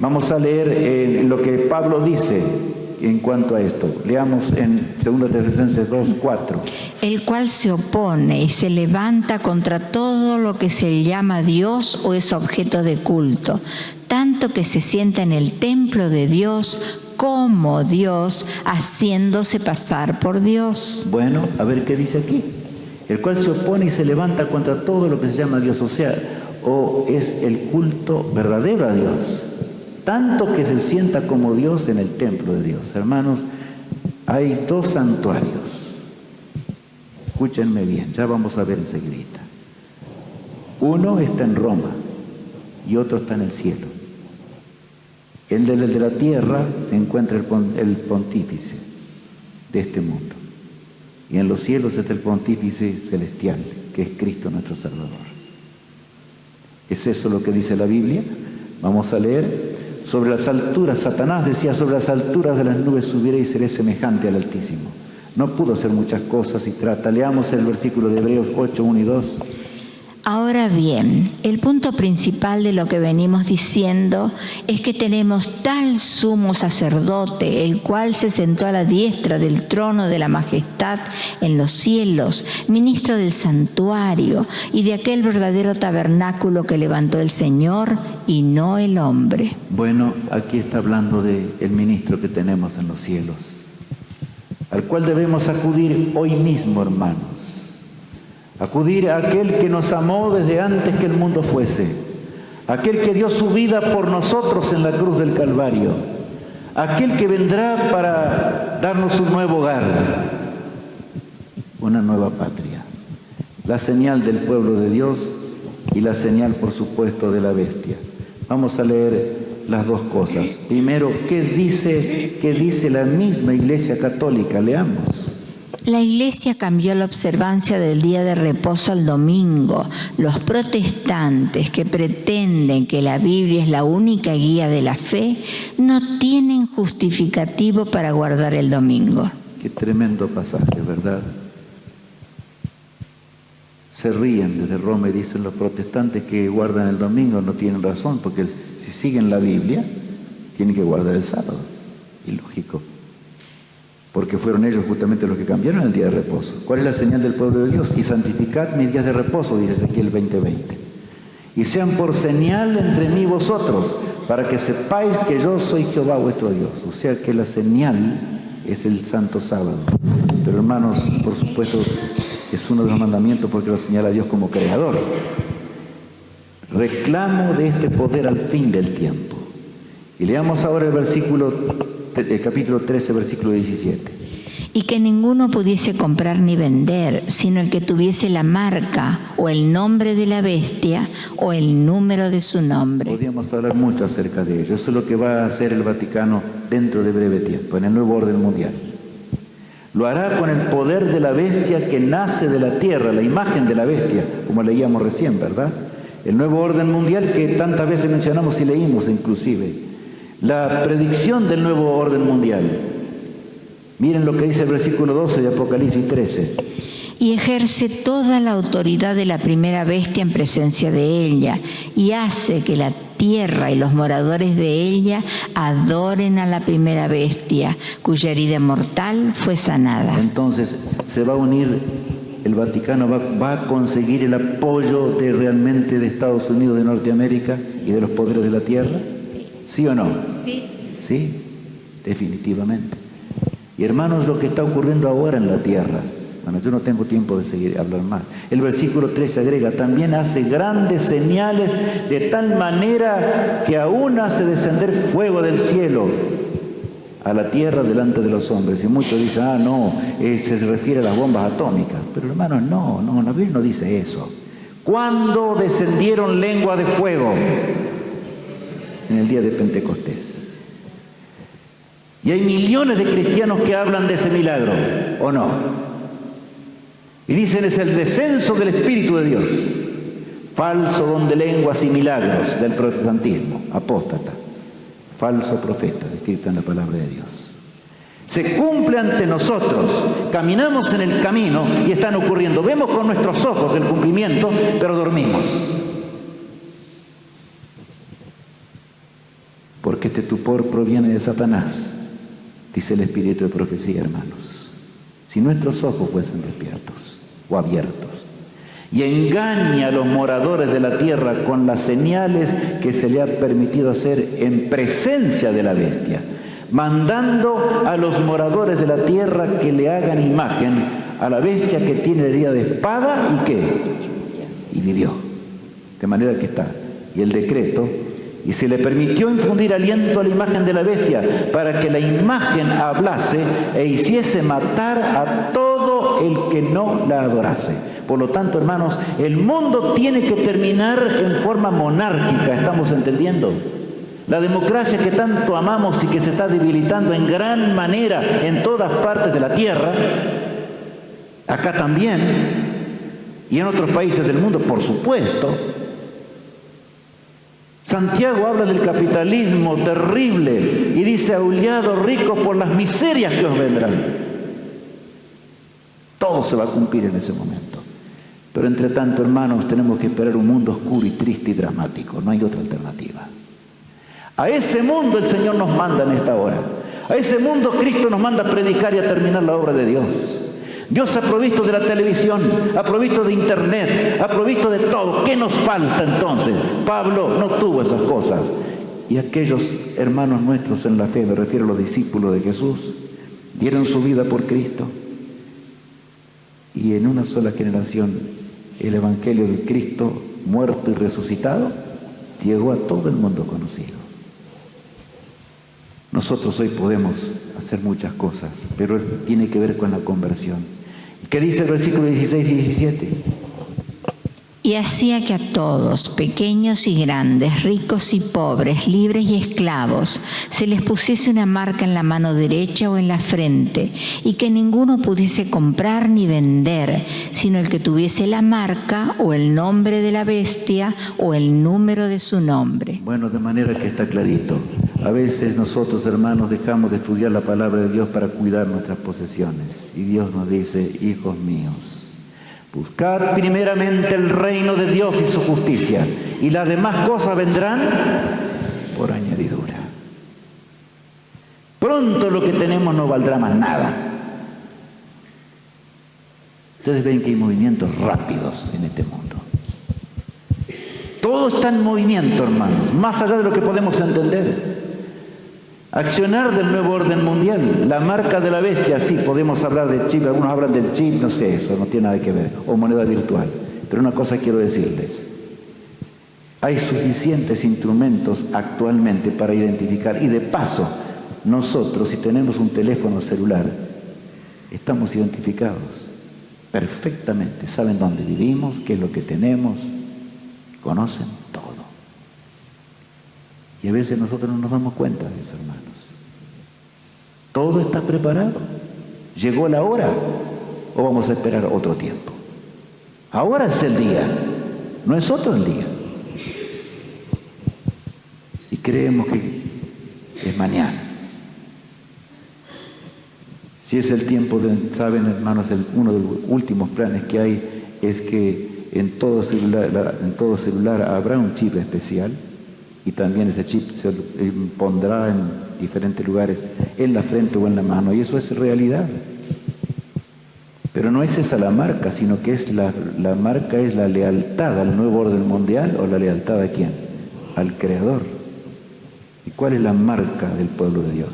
Vamos a leer lo que Pablo dice en cuanto a esto. Leamos en 2 Tesalonicenses 2:4. El cual se opone y se levanta contra todo lo que se llama Dios o es objeto de culto, tanto que se sienta en el templo de Dios como Dios, haciéndose pasar por Dios. Bueno, a ver qué dice aquí. El cual se opone y se levanta contra todo lo que se llama Dios, o sea, o es el culto verdadero a Dios, tanto que se sienta como Dios en el templo de Dios. Hermanos, hay 2 santuarios. Escúchenme bien, ya vamos a ver enseguida. Uno está en Roma y otro está en el cielo. El de la tierra se encuentra el pontífice de este mundo. Y en los cielos está el pontífice celestial, que es Cristo nuestro Salvador. ¿Es eso lo que dice la Biblia? Vamos a leer. Sobre las alturas, Satanás decía, sobre las alturas de las nubes subiré y seré semejante al Altísimo. No pudo hacer muchas cosas y trata. Leamos el versículo de Hebreos 8, 1 y 2. Ahora bien, el punto principal de lo que venimos diciendo es que tenemos tal sumo sacerdote, el cual se sentó a la diestra del trono de la majestad en los cielos, ministro del santuario y de aquel verdadero tabernáculo que levantó el Señor y no el hombre. Bueno, aquí está hablando del ministro que tenemos en los cielos, al cual debemos acudir hoy mismo, hermanos. Acudir a aquel que nos amó desde antes que el mundo fuese, aquel que dio su vida por nosotros en la cruz del Calvario, aquel que vendrá para darnos un nuevo hogar, una nueva patria, la señal del pueblo de Dios y la señal, por supuesto, de la bestia. Vamos a leer las 2 cosas. Primero, ¿qué dice la misma Iglesia Católica? Leamos. La Iglesia cambió la observancia del día de reposo al domingo. Los protestantes que pretenden que la Biblia es la única guía de la fe no tienen justificativo para guardar el domingo. Qué tremendo pasaje, ¿verdad? Se ríen desde Roma y dicen los protestantes que guardan el domingo no tienen razón, porque si siguen la Biblia, tienen que guardar el sábado. Ilógico. Porque fueron ellos justamente los que cambiaron el día de reposo. ¿Cuál es la señal del pueblo de Dios? Y santificad mis días de reposo, dice Ezequiel 20:20. Y sean por señal entre mí vosotros, para que sepáis que yo soy Jehová vuestro Dios. O sea que la señal es el santo sábado. Pero hermanos, por supuesto, es uno de los mandamientos porque lo señala a Dios como creador. Reclamo de este poder al fin del tiempo. Y leamos ahora el capítulo 13, versículo 17. Y que ninguno pudiese comprar ni vender, sino el que tuviese la marca o el nombre de la bestia o el número de su nombre. Podríamos hablar mucho acerca de ello. Eso es lo que va a hacer el Vaticano dentro de breve tiempo, en el nuevo orden mundial. Lo hará con el poder de la bestia que nace de la tierra, la imagen de la bestia, como leíamos recién, ¿verdad? El nuevo orden mundial que tantas veces mencionamos y leímos inclusive. La predicción del nuevo orden mundial. Miren lo que dice el versículo 12 de Apocalipsis 13. Y ejerce toda la autoridad de la primera bestia en presencia de ella, y hace que la tierra y los moradores de ella adoren a la primera bestia, cuya herida mortal fue sanada. Entonces se va a unir, el Vaticano va a conseguir el apoyo realmente de Estados Unidos de Norteamérica y de los poderes de la tierra. ¿Sí o no? Sí. Sí, definitivamente. Y hermanos, lo que está ocurriendo ahora en la tierra, bueno, yo no tengo tiempo de seguir hablar más. El versículo 13 agrega, también hace grandes señales de tal manera que aún hace descender fuego del cielo a la tierra delante de los hombres. Y muchos dicen, no, se refiere a las bombas atómicas. Pero hermanos, no, la Biblia no dice eso. ¿Cuándo descendieron lenguas de fuego? En el día de Pentecostés. Y hay millones de cristianos que hablan de ese milagro, ¿o no? Y dicen, es el descenso del Espíritu de Dios. Falso don de lenguas y milagros del protestantismo, apóstata. Falso profeta, escrito en la palabra de Dios. Se cumple ante nosotros, caminamos en el camino y están ocurriendo. Vemos con nuestros ojos el cumplimiento, pero dormimos. Porque este tupor proviene de Satanás, dice el espíritu de profecía, hermanos. Si nuestros ojos fuesen despiertos o abiertos, y engaña a los moradores de la tierra con las señales que se le ha permitido hacer en presencia de la bestia, mandando a los moradores de la tierra que le hagan imagen a la bestia que tiene herida de espada y ¿qué? Y vivió. De manera que está. Y el decreto, y se le permitió infundir aliento a la imagen de la bestia para que la imagen hablase e hiciese matar a todo el que no la adorase. Por lo tanto, hermanos, el mundo tiene que terminar en forma monárquica, ¿estamos entendiendo? La democracia que tanto amamos y que se está debilitando en gran manera en todas partes de la tierra, acá también, y en otros países del mundo, por supuesto. Santiago habla del capitalismo terrible y dice, aullado ricos por las miserias que os vendrán. Todo se va a cumplir en ese momento. Pero entre tanto, hermanos, tenemos que esperar un mundo oscuro y triste y dramático. No hay otra alternativa. A ese mundo el Señor nos manda en esta hora. A ese mundo Cristo nos manda a predicar y a terminar la obra de Dios. Dios ha provisto de la televisión, ha provisto de internet, ha provisto de todo. ¿Qué nos falta entonces? Pablo no tuvo esas cosas. Y aquellos hermanos nuestros en la fe, me refiero a los discípulos de Jesús, dieron su vida por Cristo. Y en una sola generación, el Evangelio de Cristo, muerto y resucitado, llegó a todo el mundo conocido. Nosotros hoy podemos hacer muchas cosas, pero tiene que ver con la conversión. ¿Qué dice el versículo 16 y 17? Y hacía que a todos, pequeños y grandes, ricos y pobres, libres y esclavos, se les pusiese una marca en la mano derecha o en la frente, y que ninguno pudiese comprar ni vender, sino el que tuviese la marca o el nombre de la bestia o el número de su nombre. Bueno, de manera que está clarito. A veces nosotros, hermanos, dejamos de estudiar la palabra de Dios para cuidar nuestras posesiones. Y Dios nos dice: hijos míos, buscad primeramente el reino de Dios y su justicia, y las demás cosas vendrán por añadidura. Pronto lo que tenemos no valdrá más nada. Ustedes ven que hay movimientos rápidos en este mundo. Todo está en movimiento, hermanos, más allá de lo que podemos entender. Accionar del nuevo orden mundial, la marca de la bestia, sí, podemos hablar de chip, algunos hablan del chip, no sé, eso no tiene nada que ver, o moneda virtual. Pero una cosa quiero decirles: hay suficientes instrumentos actualmente para identificar, y de paso, nosotros, si tenemos un teléfono celular, estamos identificados perfectamente, saben dónde vivimos, qué es lo que tenemos, conocen todo. Y a veces nosotros no nos damos cuenta de eso, hermanos. Todo está preparado. ¿Llegó la hora o vamos a esperar otro tiempo? Ahora es el día, no es otro el día. Y creemos que es mañana. Si es el tiempo saben, hermanos, uno de los últimos planes que hay es que en todo celular habrá un chip especial, y también ese chip se pondrá en diferentes lugares, en la frente o en la mano, y eso es realidad. Pero no es esa la marca, sino que es la marca es la lealtad al nuevo orden mundial, o la lealtad a quién, al Creador. ¿Y cuál es la marca del pueblo de Dios?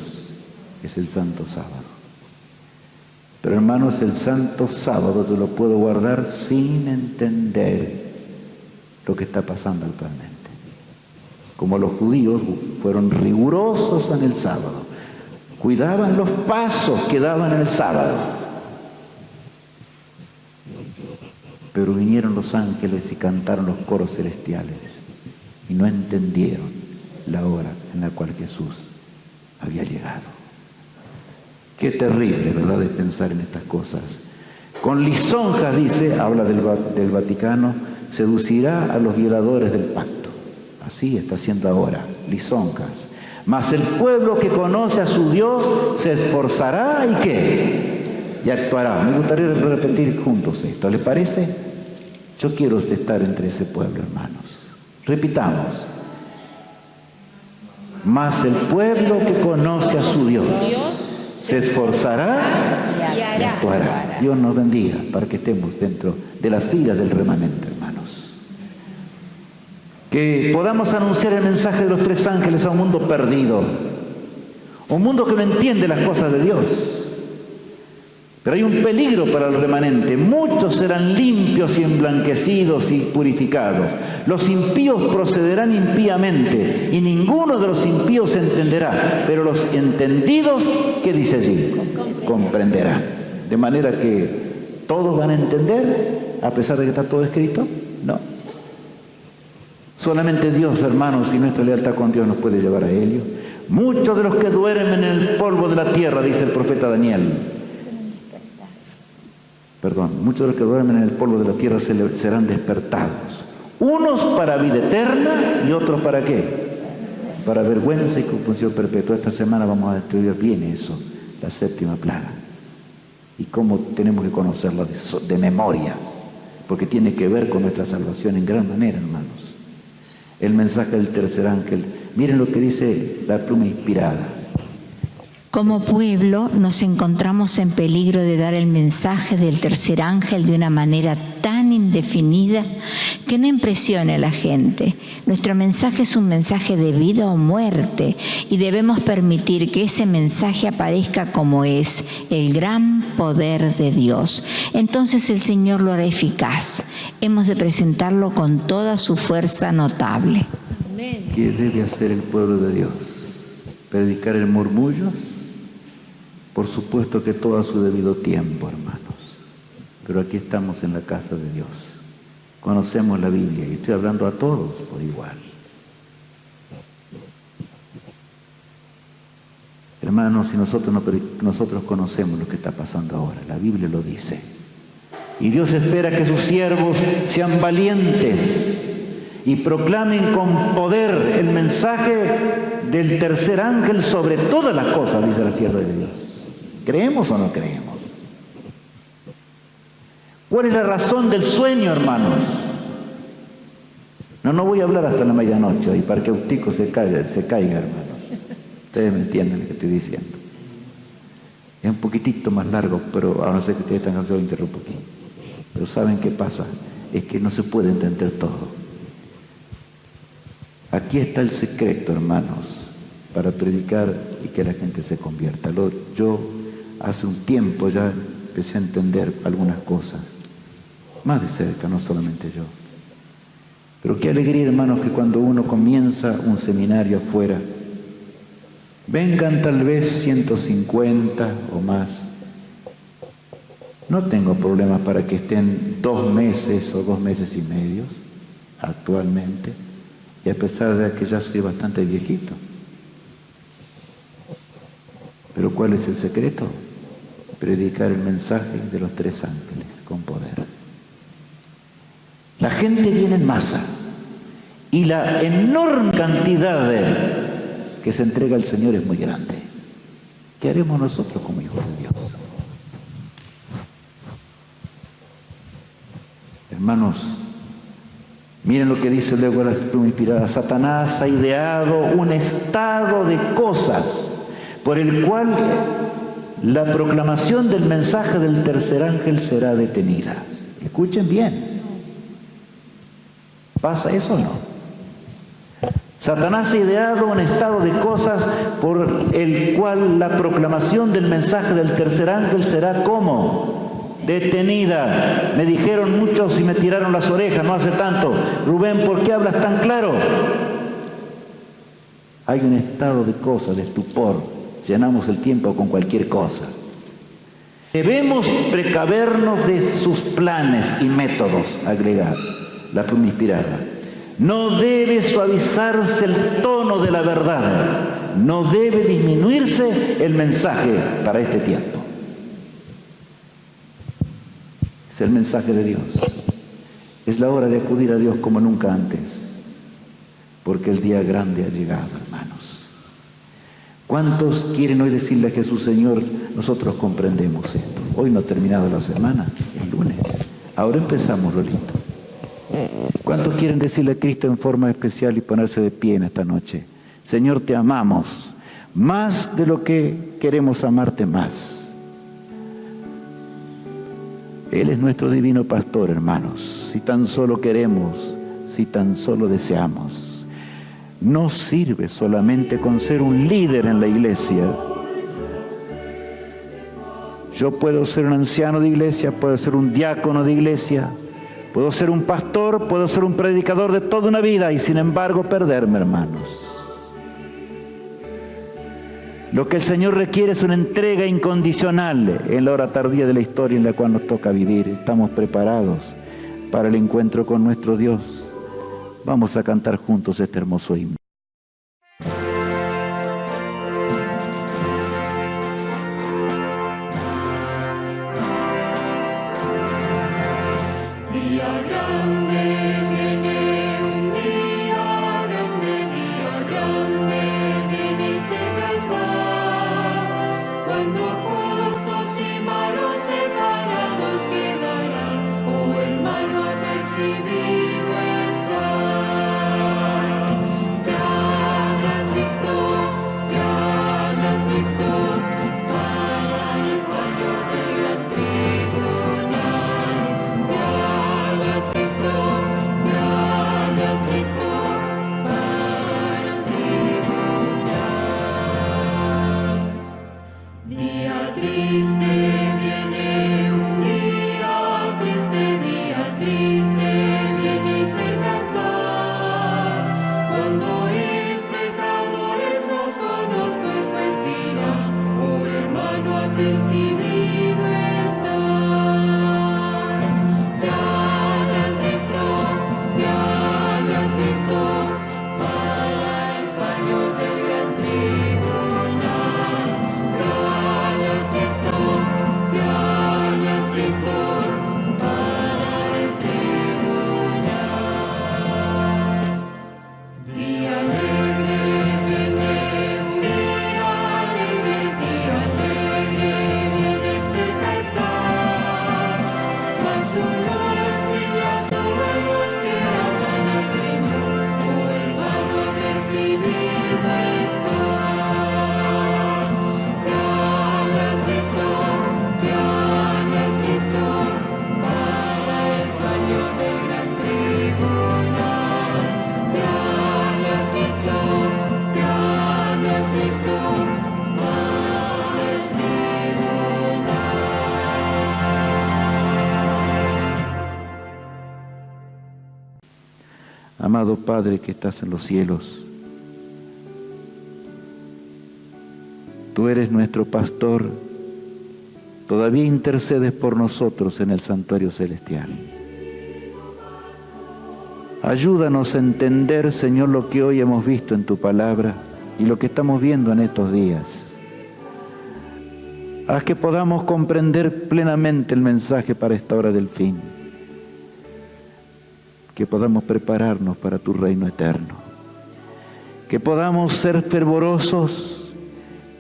Es el Santo Sábado. Pero hermanos, el Santo Sábado yo lo puedo guardar sin entender lo que está pasando actualmente. Como los judíos fueron rigurosos en el sábado, cuidaban los pasos que daban en el sábado. Pero vinieron los ángeles y cantaron los coros celestiales y no entendieron la hora en la cual Jesús había llegado. Qué terrible, ¿verdad?, de pensar en estas cosas. Con lisonjas, dice, habla del Vaticano, seducirá a los violadores del pacto. Así está haciendo ahora, lisonjas. Mas el pueblo que conoce a su Dios se esforzará y ¿qué? Y actuará. Me gustaría repetir juntos esto, ¿les parece? Yo quiero estar entre ese pueblo, hermanos. Repitamos. Mas el pueblo que conoce a su Dios se esforzará y actuará. Dios nos bendiga para que estemos dentro de la fila del remanente, hermanos. Que podamos anunciar el mensaje de los tres ángeles a un mundo perdido, un mundo que no entiende las cosas de Dios. Pero hay un peligro para el remanente: muchos serán limpios y emblanquecidos y purificados. Los impíos procederán impíamente y ninguno de los impíos entenderá, pero los entendidos, ¿qué dice allí? Comprenderán. De manera que todos van a entender a pesar de que está todo escrito. No. Solamente Dios, hermanos, y nuestra lealtad con Dios nos puede llevar a ello. Muchos de los que duermen en el polvo de la tierra, dice el profeta Daniel. Muchos de los que duermen en el polvo de la tierra serán despertados. Unos para vida eterna y otros para ¿qué? Para vergüenza y confusión perpetua. Esta semana vamos a estudiar bien eso, la séptima plaga. Y cómo tenemos que conocerla de memoria, porque tiene que ver con nuestra salvación en gran manera, hermanos. El mensaje del tercer ángel. Miren lo que dice la pluma inspirada. Como pueblo nos encontramos en peligro de dar el mensaje del tercer ángel de una manera tan indefinida que no impresione a la gente. Nuestro mensaje es un mensaje de vida o muerte y debemos permitir que ese mensaje aparezca como es, el gran poder de Dios. Entonces el Señor lo hará eficaz. Hemos de presentarlo con toda su fuerza notable. ¿Qué debe hacer el pueblo de Dios? ¿Predicar el murmullo? Por supuesto que todo a su debido tiempo, hermanos. Pero aquí estamos en la casa de Dios, conocemos la Biblia, y estoy hablando a todos por igual. Hermanos, si nosotros conocemos lo que está pasando ahora, la Biblia lo dice. Y Dios espera que sus siervos sean valientes y proclamen con poder el mensaje del tercer ángel sobre todas las cosas, dice la sierva de Dios. ¿Creemos o no creemos? ¿Cuál es la razón del sueño, hermanos? No voy a hablar hasta la medianoche y para que Eutico se caiga, hermanos. Ustedes me entienden lo que estoy diciendo. Es un poquitito más largo, pero a no ser que ustedes están cansados, interrumpo aquí. Pero ¿saben qué pasa? Es que no se puede entender todo. Aquí está el secreto, hermanos, para predicar y que la gente se convierta. Yo hace un tiempo ya empecé a entender algunas cosas, más de cerca, no solamente yo. Pero qué alegría, hermanos, que cuando uno comienza un seminario afuera, vengan tal vez 150 o más. No tengo problemas para que estén 2 meses o 2 meses y medio actualmente, y a pesar de que ya soy bastante viejito. Pero ¿cuál es el secreto? Predicar el mensaje de los 3 ángeles con poder. La gente viene en masa y la enorme cantidad que se entrega al Señor es muy grande. ¿Qué haremos nosotros como hijos de Dios? Hermanos, miren lo que dice luego la pluma inspirada. Satanás ha ideado un estado de cosas por el cual la proclamación del mensaje del tercer ángel será detenida. Escuchen bien. ¿Pasa eso o no? Satanás ha ideado un estado de cosas por el cual la proclamación del mensaje del tercer ángel será ¿cómo? Detenida. Me dijeron muchos y me tiraron las orejas no hace tanto. Rubén, ¿por qué hablas tan claro? Hay un estado de cosas, de estupor. Llenamos el tiempo con cualquier cosa. Debemos precavernos de sus planes y métodos, agregar la pluma inspirada. No debe suavizarse el tono de la verdad. No debe disminuirse el mensaje para este tiempo. Es el mensaje de Dios. Es la hora de acudir a Dios como nunca antes, porque el día grande ha llegado, hermanos. ¿Cuántos quieren hoy decirle a Jesús, Señor, nosotros comprendemos esto? Hoy no ha terminado la semana, el lunes. Ahora empezamos lo lindo. ¿Cuántos quieren decirle a Cristo en forma especial y ponerse de pie en esta noche? Señor, te amamos, más de lo que queremos amarte más. Él es nuestro divino pastor, hermanos. Si tan solo queremos, si tan solo deseamos. No sirve solamente con ser un líder en la iglesia. Yo puedo ser un anciano de iglesia, puedo ser un diácono de iglesia, puedo ser un pastor, puedo ser un predicador de toda una vida y sin embargo perderme, hermanos. Lo que el Señor requiere es una entrega incondicional en la hora tardía de la historia en la cual nos toca vivir. Estamos preparados para el encuentro con nuestro Dios. Vamos a cantar juntos este hermoso himno. Te Amado Padre que estás en los cielos, tú eres nuestro pastor, todavía intercedes por nosotros en el santuario celestial. Ayúdanos a entender, Señor, lo que hoy hemos visto en tu palabra y lo que estamos viendo en estos días. Haz que podamos comprender plenamente el mensaje para esta hora del fin. Que podamos prepararnos para tu reino eterno. Que podamos ser fervorosos,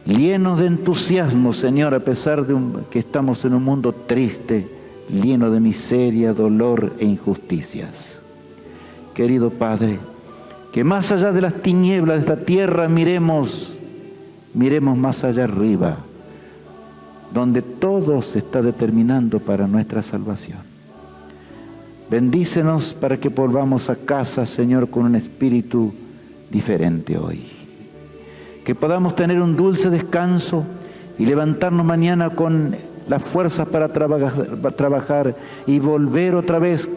llenos de entusiasmo, Señor, a pesar de que estamos en un mundo triste, lleno de miseria, dolor e injusticias. Querido Padre, que más allá de las tinieblas de esta tierra miremos más allá arriba, donde todo se está determinando para nuestra salvación. Bendícenos para que volvamos a casa, Señor, con un espíritu diferente hoy. Que podamos tener un dulce descanso y levantarnos mañana con las fuerzas para trabajar y volver otra vez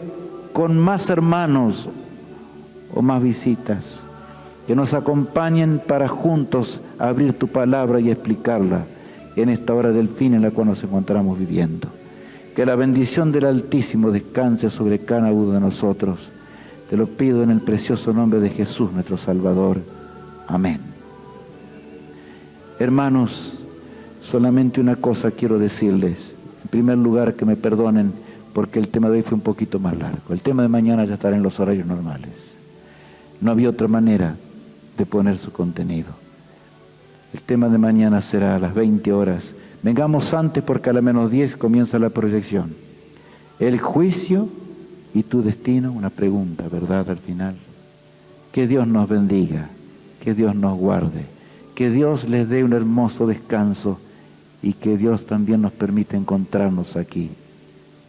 con más hermanos o más visitas que nos acompañen para juntos abrir tu palabra y explicarla en esta hora del fin en la cual nos encontramos viviendo. Que la bendición del Altísimo descanse sobre cada uno de nosotros. Te lo pido en el precioso nombre de Jesús, nuestro Salvador. Amén. Hermanos, solamente una cosa quiero decirles. En primer lugar, que me perdonen porque el tema de hoy fue un poquito más largo. El tema de mañana ya estará en los horarios normales. No había otra manera de poner su contenido. El tema de mañana será a las 20 horas. Vengamos antes porque a las menos 10 comienza la proyección. El juicio y tu destino, una pregunta, ¿verdad? Al final. Que Dios nos bendiga, que Dios nos guarde, que Dios les dé un hermoso descanso y que Dios también nos permita encontrarnos aquí.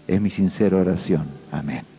Es mi sincera oración. Amén.